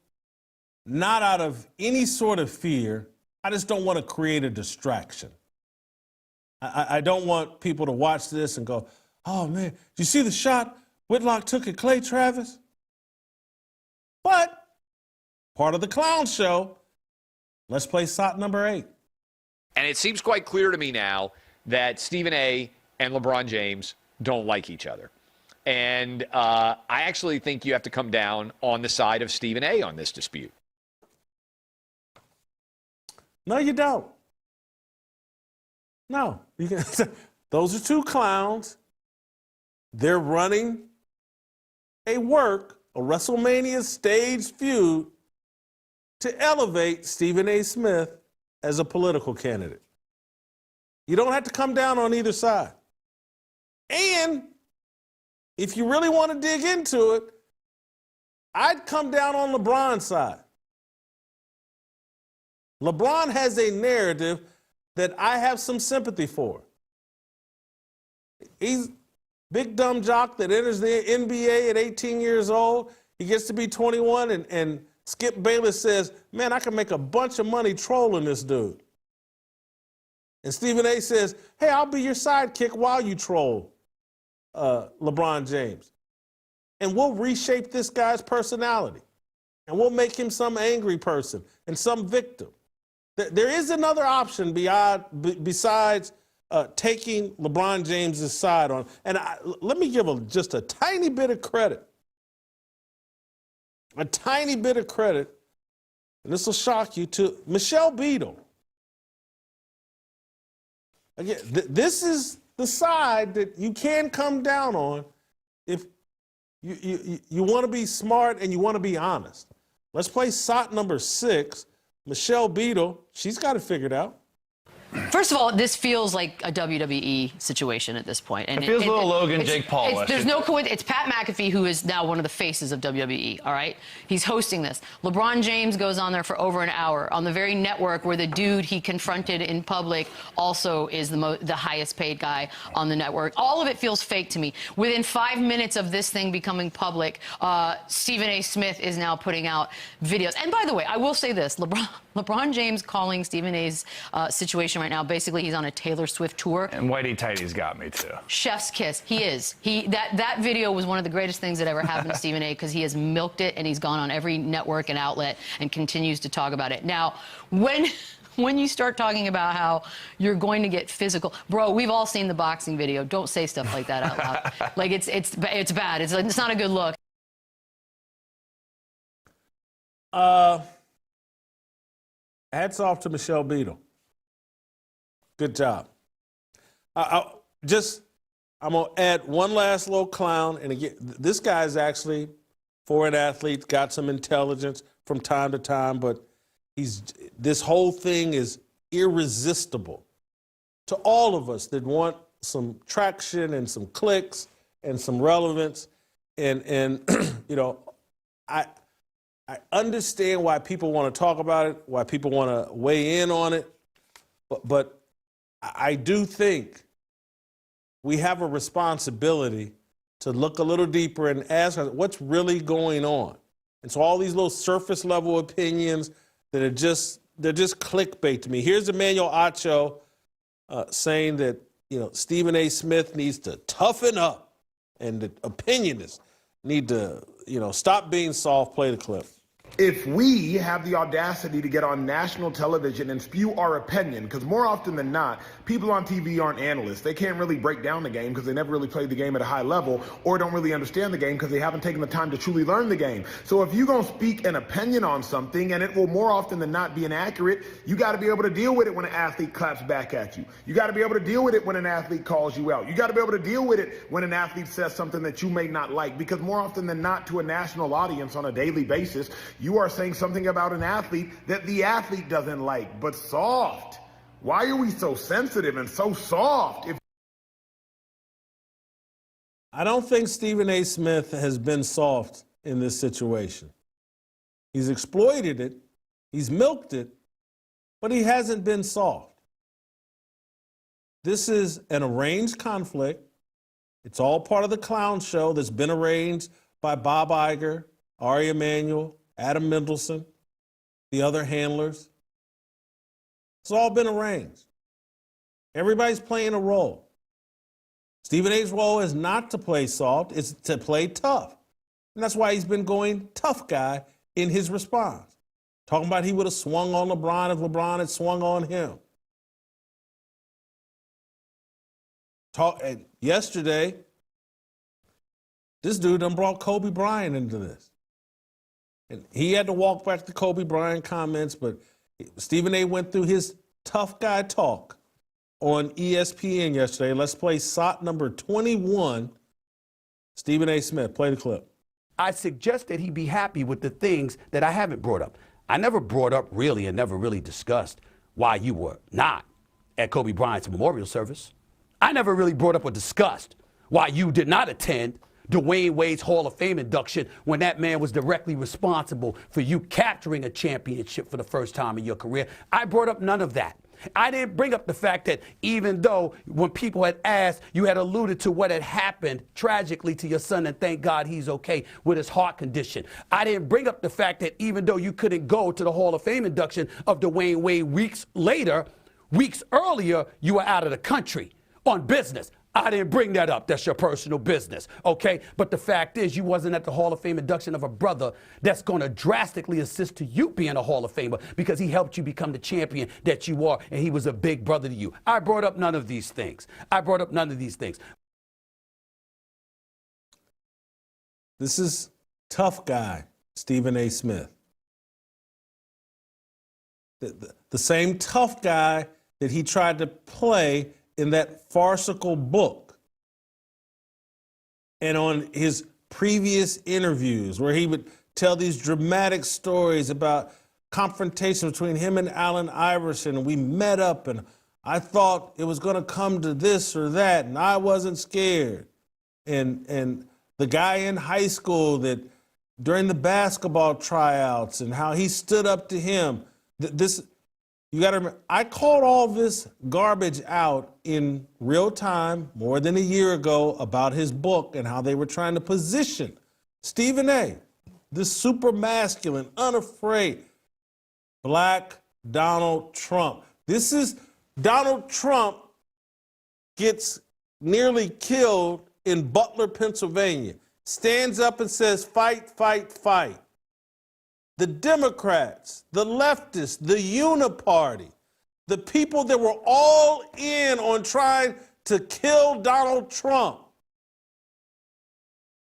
not out of any sort of fear. I just don't want to create a distraction. I don't want people to watch this and go, oh, man, did you see the shot Whitlock took at Clay Travis? But part of the clown show, let's play SOT number 8. And it seems quite clear to me now that Stephen A. and LeBron James don't like each other. And I actually think you have to come down on the side of Stephen A. on this dispute. No, you don't. No. You can, those are two clowns. They're running a WrestleMania staged feud to elevate Stephen A. Smith as a political candidate. You don't have to come down on either side. And if you really want to dig into it, I'd come down on LeBron's side. LeBron has a narrative that I have some sympathy for. He's big dumb jock that enters the NBA at 18 years old. He gets to be 21 and Skip Bayless says, man, I can make a bunch of money trolling this dude. And Stephen A. says, hey, I'll be your sidekick while you troll LeBron James. And we'll reshape this guy's personality. And we'll make him some angry person and some victim. There is another option besides taking LeBron James's side on. And let me give just a tiny bit of credit. A tiny bit of credit, and this will shock you, to Michelle Beadle. Again, this is the side that you can come down on if you want to be smart and you want to be honest. Let's play SOT number 6. Michelle Beadle, she's got it figured out. First of all, this feels like a WWE situation at this point. And it feels a little Logan, Jake Paul. There's no coincidence. It's Pat McAfee, who is now one of the faces of WWE, all right? He's hosting this. LeBron James goes on there for over an hour on the very network where the dude he confronted in public also is the highest paid guy on the network. All of it feels fake to me. Within 5 minutes of this thing becoming public, Stephen A. Smith is now putting out videos. And by the way, I will say this. LeBron James calling Stephen A.'s situation right now, basically he's on a Taylor Swift tour. And Whitey Tighty's got me too. Chef's kiss. He is. That video was one of the greatest things that ever happened to Stephen A. because he has milked it and he's gone on every network and outlet and continues to talk about it. Now, when you start talking about how you're going to get physical, bro, we've all seen the boxing video. Don't say stuff like that out loud. Like it's bad. It's not a good look. Hats off to Michelle Beadle. Good job. I'm going to add one last little clown. And again, this guy's actually, for an athlete, got some intelligence from time to time, but this whole thing is irresistible to all of us that want some traction and some clicks and some relevance. And you know, I understand why people want to talk about it, why people want to weigh in on it, but I do think we have a responsibility to look a little deeper and ask what's really going on. And so all these little surface level opinions that they're just clickbait to me. Here's Emmanuel Acho saying that, you know, Stephen A. Smith needs to toughen up and the opinionists need to, you know, stop being soft. Play the clip. If we have the audacity to get on national television and spew our opinion, because more often than not, people on TV aren't analysts. They can't really break down the game because they never really played the game at a high level or don't really understand the game because they haven't taken the time to truly learn the game. So if you're going to speak an opinion on something and it will more often than not be inaccurate, you got to be able to deal with it when an athlete claps back at you. You got to be able to deal with it when an athlete calls you out. You got to be able to deal with it when an athlete says something that you may not like, because more often than not, to a national audience on a daily basis, you are saying something about an athlete that the athlete doesn't like. But soft. Why are we so sensitive and so soft? I don't think Stephen A. Smith has been soft in this situation. He's exploited it, he's milked it, but he hasn't been soft. This is an arranged conflict. It's all part of the clown show that's been arranged by Bob Iger, Ari Emanuel, Adam Mendelsohn, the other handlers. It's all been arranged. Everybody's playing a role. Stephen A's role is not to play soft, it's to play tough. And that's why he's been going tough guy in his response. Talking about he would have swung on LeBron if LeBron had swung on him. Yesterday, this dude done brought Kobe Bryant into this. And he had to walk back the Kobe Bryant comments, but Stephen A. went through his tough guy talk on ESPN yesterday. Let's play SOT number 21. Stephen A. Smith, play the clip. I suggest that he be happy with the things that I haven't brought up. I never brought up really and never really discussed why you were not at Kobe Bryant's memorial service. I never really brought up or discussed why you did not attend Dwayne Wade's Hall of Fame induction when that man was directly responsible for you capturing a championship for the first time in your career. I brought up none of that. I didn't bring up the fact that even though when people had asked, you had alluded to what had happened tragically to your son, and thank God he's okay with his heart condition. I didn't bring up the fact that even though you couldn't go to the Hall of Fame induction of Dwayne Wade weeks earlier, you were out of the country on business. I didn't bring that up. That's your personal business, okay? But the fact is, you wasn't at the Hall of Fame induction of a brother that's going to drastically assist to you being a Hall of Famer because he helped you become the champion that you are, and he was a big brother to you. I brought up none of these things. This is tough guy, Stephen A. Smith. The same tough guy that he tried to play in that farcical book and on his previous interviews where he would tell these dramatic stories about confrontation between him and Allen Iverson, and we met up and I thought it was going to come to this or that and I wasn't scared. And the guy in high school that during the basketball tryouts and how he stood up to him, you got to remember, I called all this garbage out in real time more than a year ago about his book and how they were trying to position Stephen A., this super masculine, unafraid, black Donald Trump. This is Donald Trump gets nearly killed in Butler, Pennsylvania, stands up and says, fight, fight, fight. The Democrats, the leftists, the uniparty, the people that were all in on trying to kill Donald Trump.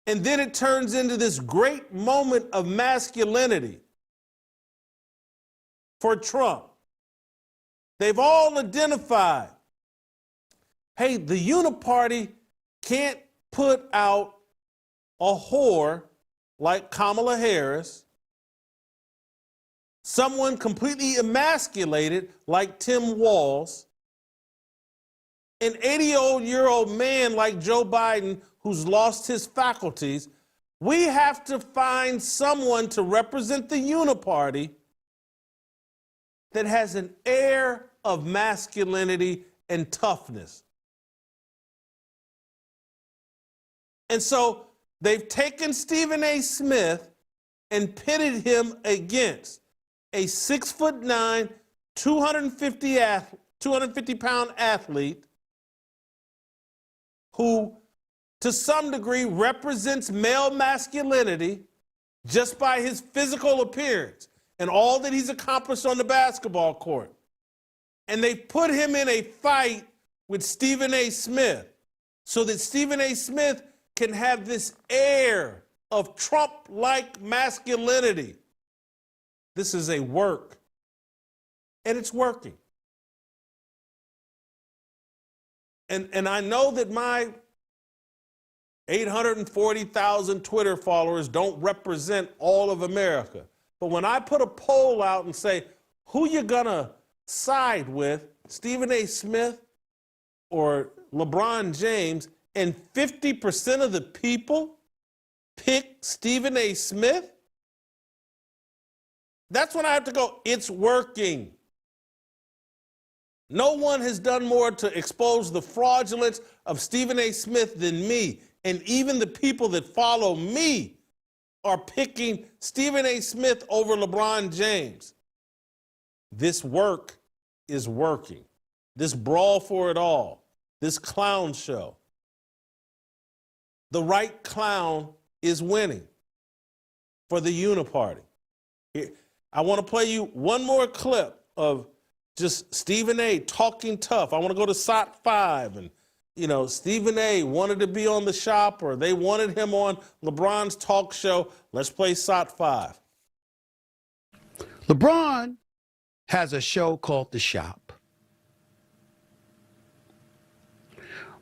And then it turns into this great moment of masculinity for Trump. They've all identified, hey, the uniparty can't put out a whore like Kamala Harris, someone completely emasculated like Tim Walz, an 80-year-old man like Joe Biden who's lost his faculties. We have to find someone to represent the uniparty that has an air of masculinity and toughness. And so they've taken Stephen A. Smith and pitted him against a 6'9", 250-pound athlete who, to some degree, represents male masculinity, just by his physical appearance and all that he's accomplished on the basketball court. And they put him in a fight with Stephen A. Smith so that Stephen A. Smith can have this air of Trump-like masculinity. This is a work, and it's working. And I know that my 840,000 Twitter followers don't represent all of America. But when I put a poll out and say, who you gonna side with, Stephen A. Smith or LeBron James, and 50% of the people pick Stephen A. Smith, that's when I have to go, it's working. No one has done more to expose the fraudulence of Stephen A. Smith than me. And even the people that follow me are picking Stephen A. Smith over LeBron James. This work is working. This brawl for it all, this clown show. The right clown is winning for the uniparty. I want to play you one more clip of just Stephen A. talking tough. I want to go to SOT 5, and Stephen A. wanted to be on The Shop, or they wanted him on LeBron's talk show. Let's play SOT 5. LeBron has a show called The Shop.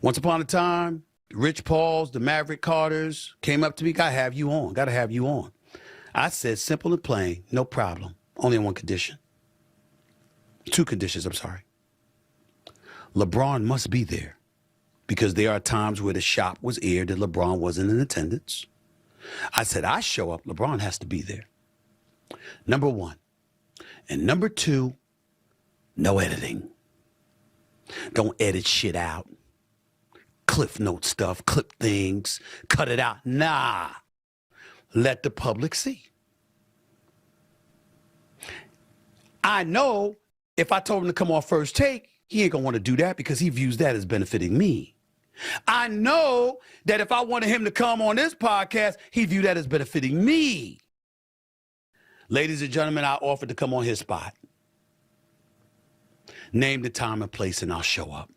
Once upon a time, Rich Pauls, the Maverick Carters came up to me, gotta have you on. I said, simple and plain, no problem. Only on one condition. Two conditions, I'm sorry. LeBron must be there, because there are times where The Shop was aired and LeBron wasn't in attendance. I said, I show up, LeBron has to be there. Number one. And number two, no editing. Don't edit shit out. Cliff note stuff, clip things, cut it out. Nah. Let the public see. I know if I told him to come on First Take, he ain't gonna want to do that because he views that as benefiting me. I know that if I wanted him to come on this podcast, he'd view that as benefiting me. Ladies and gentlemen, I offered to come on his spot. Name the time and place and I'll show up.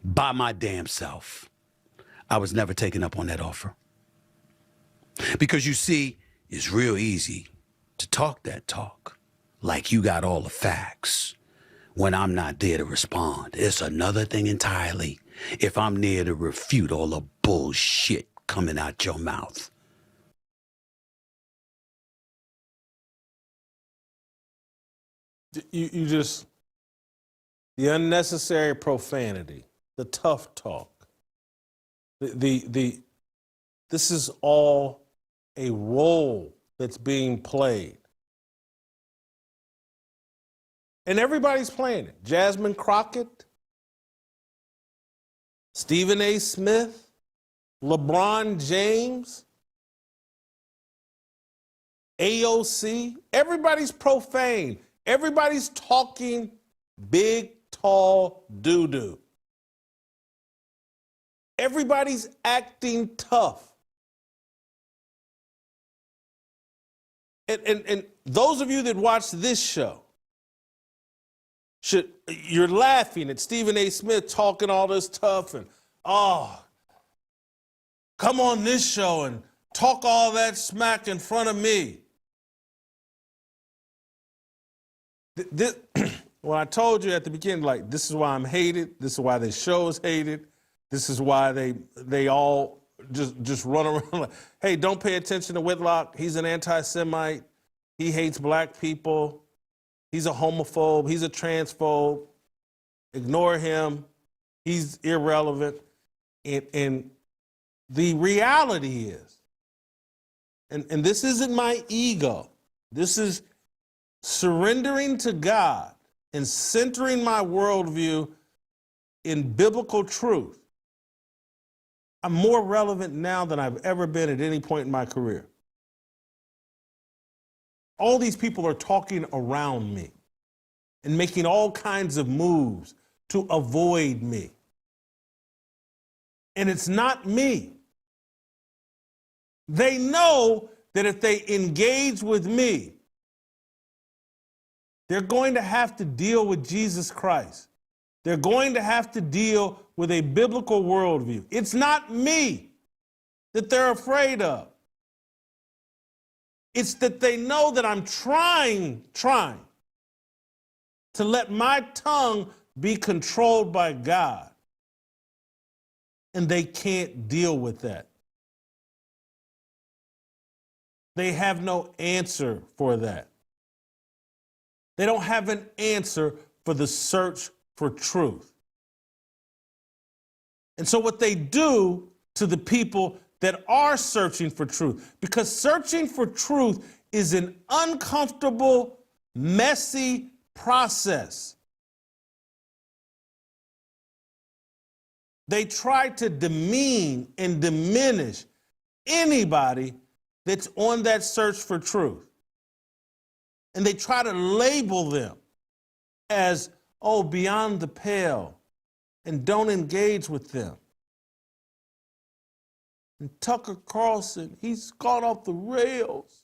By my damn self. I was never taken up on that offer. Because you see, it's real easy to talk that talk like you got all the facts when I'm not there to respond. It's another thing entirely if I'm near to refute all the bullshit coming out your mouth. You just, the unnecessary profanity, the tough talk, this is all a role that's being played. And everybody's playing it. Jasmine Crockett, Stephen A. Smith, LeBron James, AOC, everybody's profane. Everybody's talking big, tall doo-doo. Everybody's acting tough. And those of you that watch this show, you're laughing at Stephen A. Smith talking all this tough and, come on this show and talk all that smack in front of me. When I told you at the beginning, like, this is why I'm hated, this is why this show is hated, this is why they all just run around like, hey, don't pay attention to Whitlock. He's an anti-Semite. He hates black people. He's a homophobe. He's a transphobe. Ignore him. He's irrelevant. And the reality is, and this isn't my ego, this is surrendering to God and centering my worldview in biblical truth. I'm more relevant now than I've ever been at any point in my career. All these people are talking around me and making all kinds of moves to avoid me. And it's not me. They know that if they engage with me, they're going to have to deal with Jesus Christ. They're going to have to deal with a biblical worldview. It's not me that they're afraid of. It's that they know that I'm trying to let my tongue be controlled by God. And they can't deal with that. They have no answer for that. They don't have an answer for the search for truth. And so what they do to the people that are searching for truth, because searching for truth is an uncomfortable, messy process. They try to demean and diminish anybody that's on that search for truth. And they try to label them as, oh, beyond the pale, and don't engage with them. And Tucker Carlson, he's gone off the rails.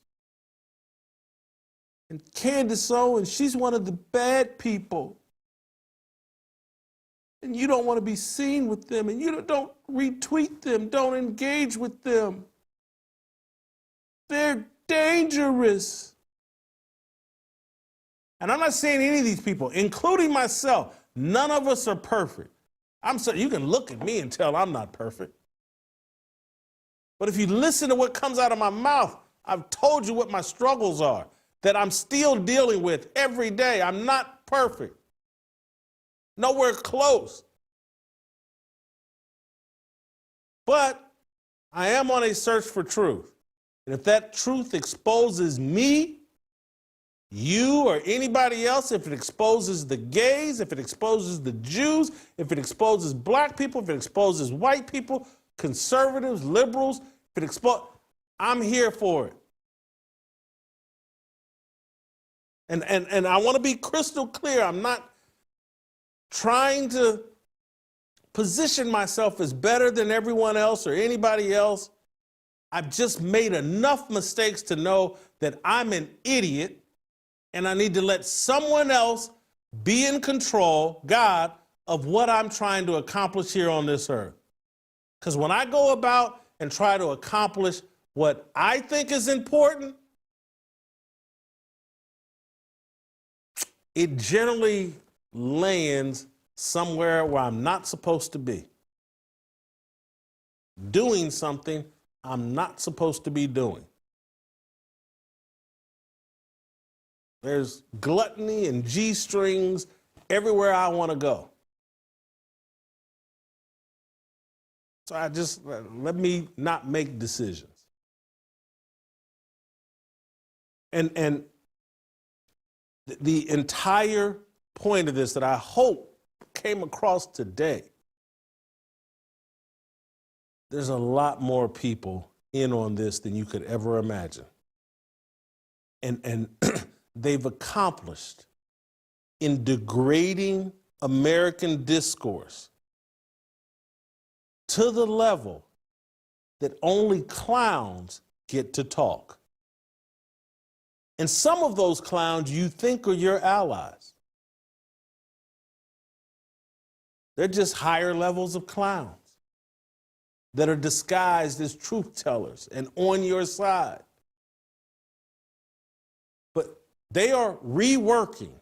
And Candace Owens, she's one of the bad people. And you don't want to be seen with them, and you don't retweet them, don't engage with them. They're dangerous. And I'm not saying any of these people, including myself, none of us are perfect. You can look at me and tell I'm not perfect. But if you listen to what comes out of my mouth, I've told you what my struggles are, that I'm still dealing with every day. I'm not perfect. Nowhere close. But I am on a search for truth. And if that truth exposes me, you or anybody else, if it exposes the gays, if it exposes the Jews, if it exposes black people, if it exposes white people, conservatives, liberals, if it I'm here for it. And I want to be crystal clear. I'm not trying to position myself as better than everyone else or anybody else. I've just made enough mistakes to know that I'm an idiot and I need to let someone else be in control, God, of what I'm trying to accomplish here on this earth. Because when I go about and try to accomplish what I think is important, it generally lands somewhere where I'm not supposed to be. Doing something I'm not supposed to be doing. There's gluttony and G-strings everywhere I want to go. So let me not make decisions. And the entire point of this that I hope came across today, there's a lot more people in on this than you could ever imagine. And they've accomplished in degrading American discourse to the level that only clowns get to talk. And some of those clowns you think are your allies. They're just higher levels of clowns that are disguised as truth tellers and on your side. But they are reworking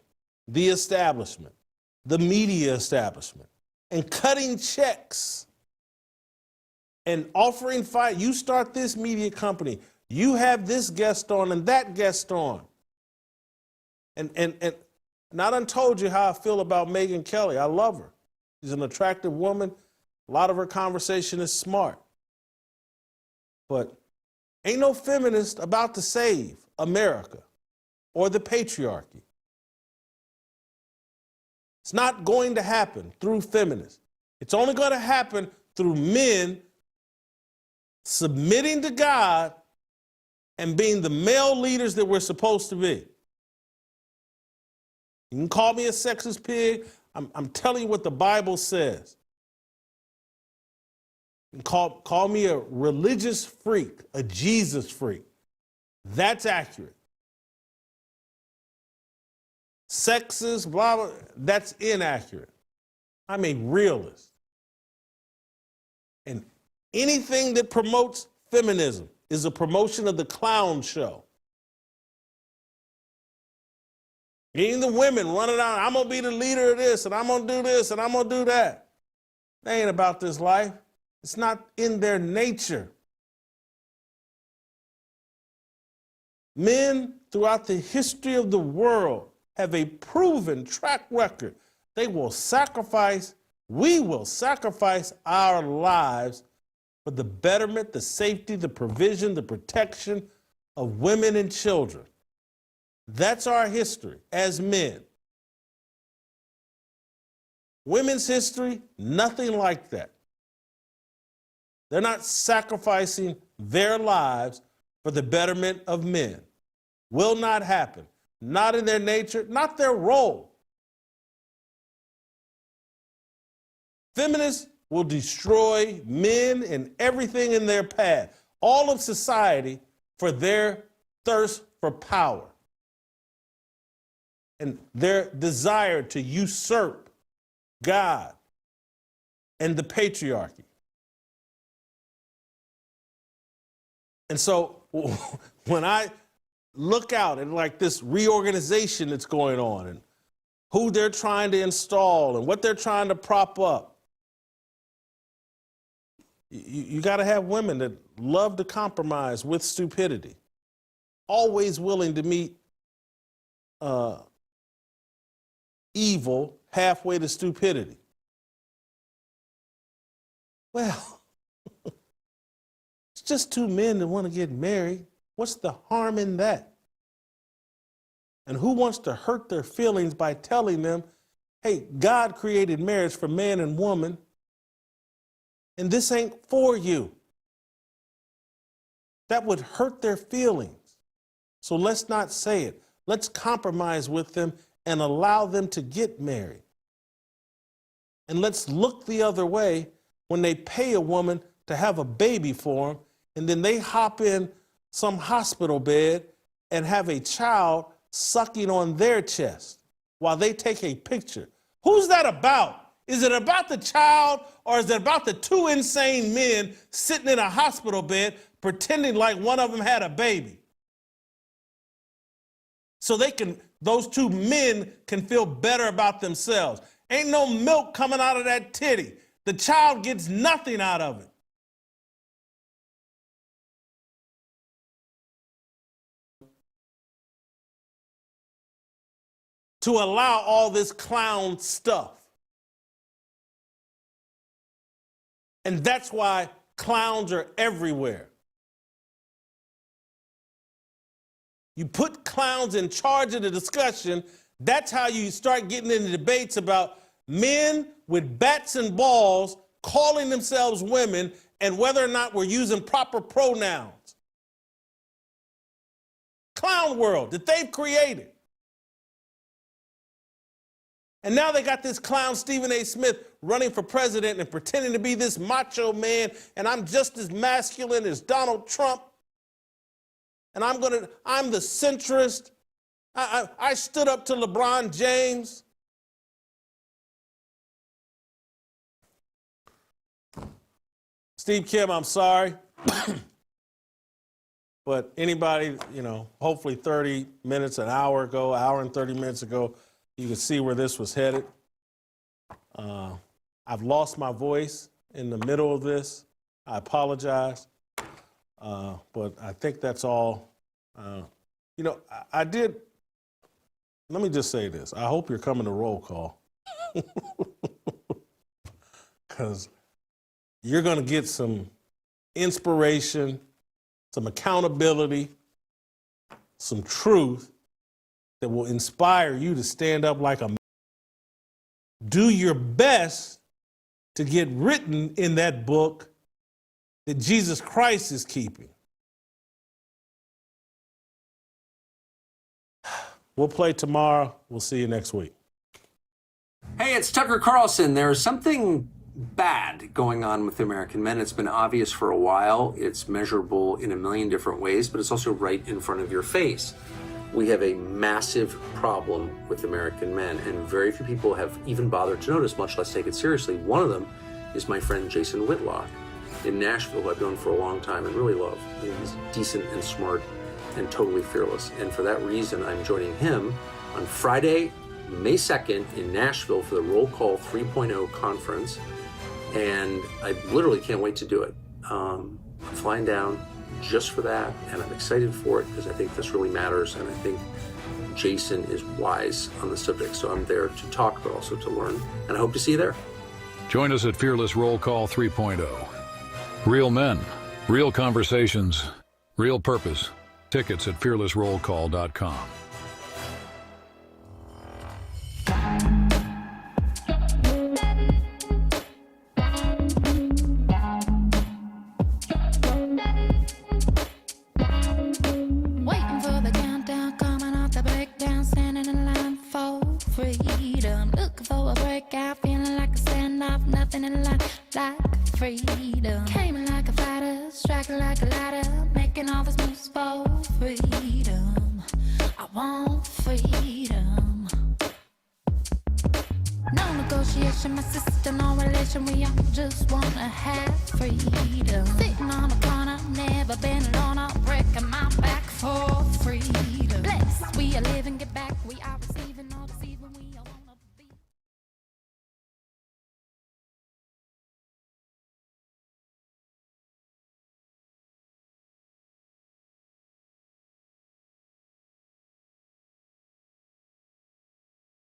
the establishment, the media establishment, and cutting checks and offering fight. You start this media company, you have this guest on and that guest on. And I done told you how I feel about Megyn Kelly. I love her. She's an attractive woman. A lot of her conversation is smart. But ain't no feminist about to save America or the patriarchy. It's not going to happen through feminists. It's only going to happen through men submitting to God and being the male leaders that we're supposed to be. You can call me a sexist pig. I'm telling you what the Bible says. You can call me a religious freak, a Jesus freak. That's accurate. Sexist, blah, blah, that's inaccurate. I'm a realist. And anything that promotes feminism is a promotion of the clown show. Even the women running out, I'm going to be the leader of this, and I'm going to do this, and I'm going to do that. They ain't about this life. It's not in their nature. Men throughout the history of the world have a proven track record. They will sacrifice, we will sacrifice our lives for the betterment, the safety, the provision, the protection of women and children. That's our history as men. Women's history, nothing like that. They're not sacrificing their lives for the betterment of men. Will not happen. Not in their nature, not their role. Feminists will destroy men and everything in their path, all of society, for their thirst for power and their desire to usurp God and the patriarchy. And so when I look out at like this reorganization that's going on and who they're trying to install and what they're trying to prop up, you got to have women that love to compromise with stupidity, always willing to meet evil halfway to stupidity. Well, it's just two men that want to get married. What's the harm in that? And who wants to hurt their feelings by telling them, hey, God created marriage for man and woman, and this ain't for you? That would hurt their feelings. So let's not say it. Let's compromise with them and allow them to get married. And let's look the other way when they pay a woman to have a baby for them, and then they hop in some hospital bed and have a child sucking on their chest while they take a picture. Who's that about? Is it about the child, or is it about the two insane men sitting in a hospital bed pretending like one of them had a baby? So those two men can feel better about themselves. Ain't no milk coming out of that titty. The child gets nothing out of it. To allow all this clown stuff. And that's why clowns are everywhere. You put clowns in charge of the discussion, that's how you start getting into debates about men with bats and balls calling themselves women and whether or not we're using proper pronouns. Clown world that they've created. And now they got this clown Stephen A. Smith running for president and pretending to be this macho man, and I'm just as masculine as Donald Trump. And I'm the centrist. I stood up to LeBron James. Steve Kim, I'm sorry. But anybody, hopefully 30 minutes, an hour ago, hour and 30 minutes ago, you can see where this was headed. I've lost my voice in the middle of this. I apologize. But I think that's all. Let me just say this. I hope you're coming to roll call. Because you're going to get some inspiration, some accountability, some truth that will inspire you to stand up like a man. Do your best to get written in that book that Jesus Christ is keeping. We'll play tomorrow. We'll see you next week. Hey, it's Tucker Carlson. There's something bad going on with American men. It's been obvious for a while. It's measurable in a million different ways, but it's also right in front of your face. We have a massive problem with American men, and very few people have even bothered to notice, much less take it seriously. One of them is my friend Jason Whitlock in Nashville, who I've known for a long time and really love. I mean, he's decent and smart and totally fearless. And for that reason, I'm joining him on Friday, May 2nd in Nashville for the Roll Call 3.0 conference. And I literally can't wait to do it. I'm flying down just for that, and I'm excited for it because I think this really matters, and I think Jason is wise on the subject. So I'm there to talk, but also to learn, and I hope to see you there. Join us at Fearless Roll Call 3.0. Real men, real conversations, real purpose. Tickets at fearlessrollcall.com. Waiting for the countdown, coming off the breakdown, standing in line for freedom. Looking for a breakout, feeling like a standoff, nothing in life like freedom. Came in like a fighter, striking like a ladder, making all these moves for freedom. I want freedom. No negotiation, my sister, no relation. We all just wanna have freedom. Sitting on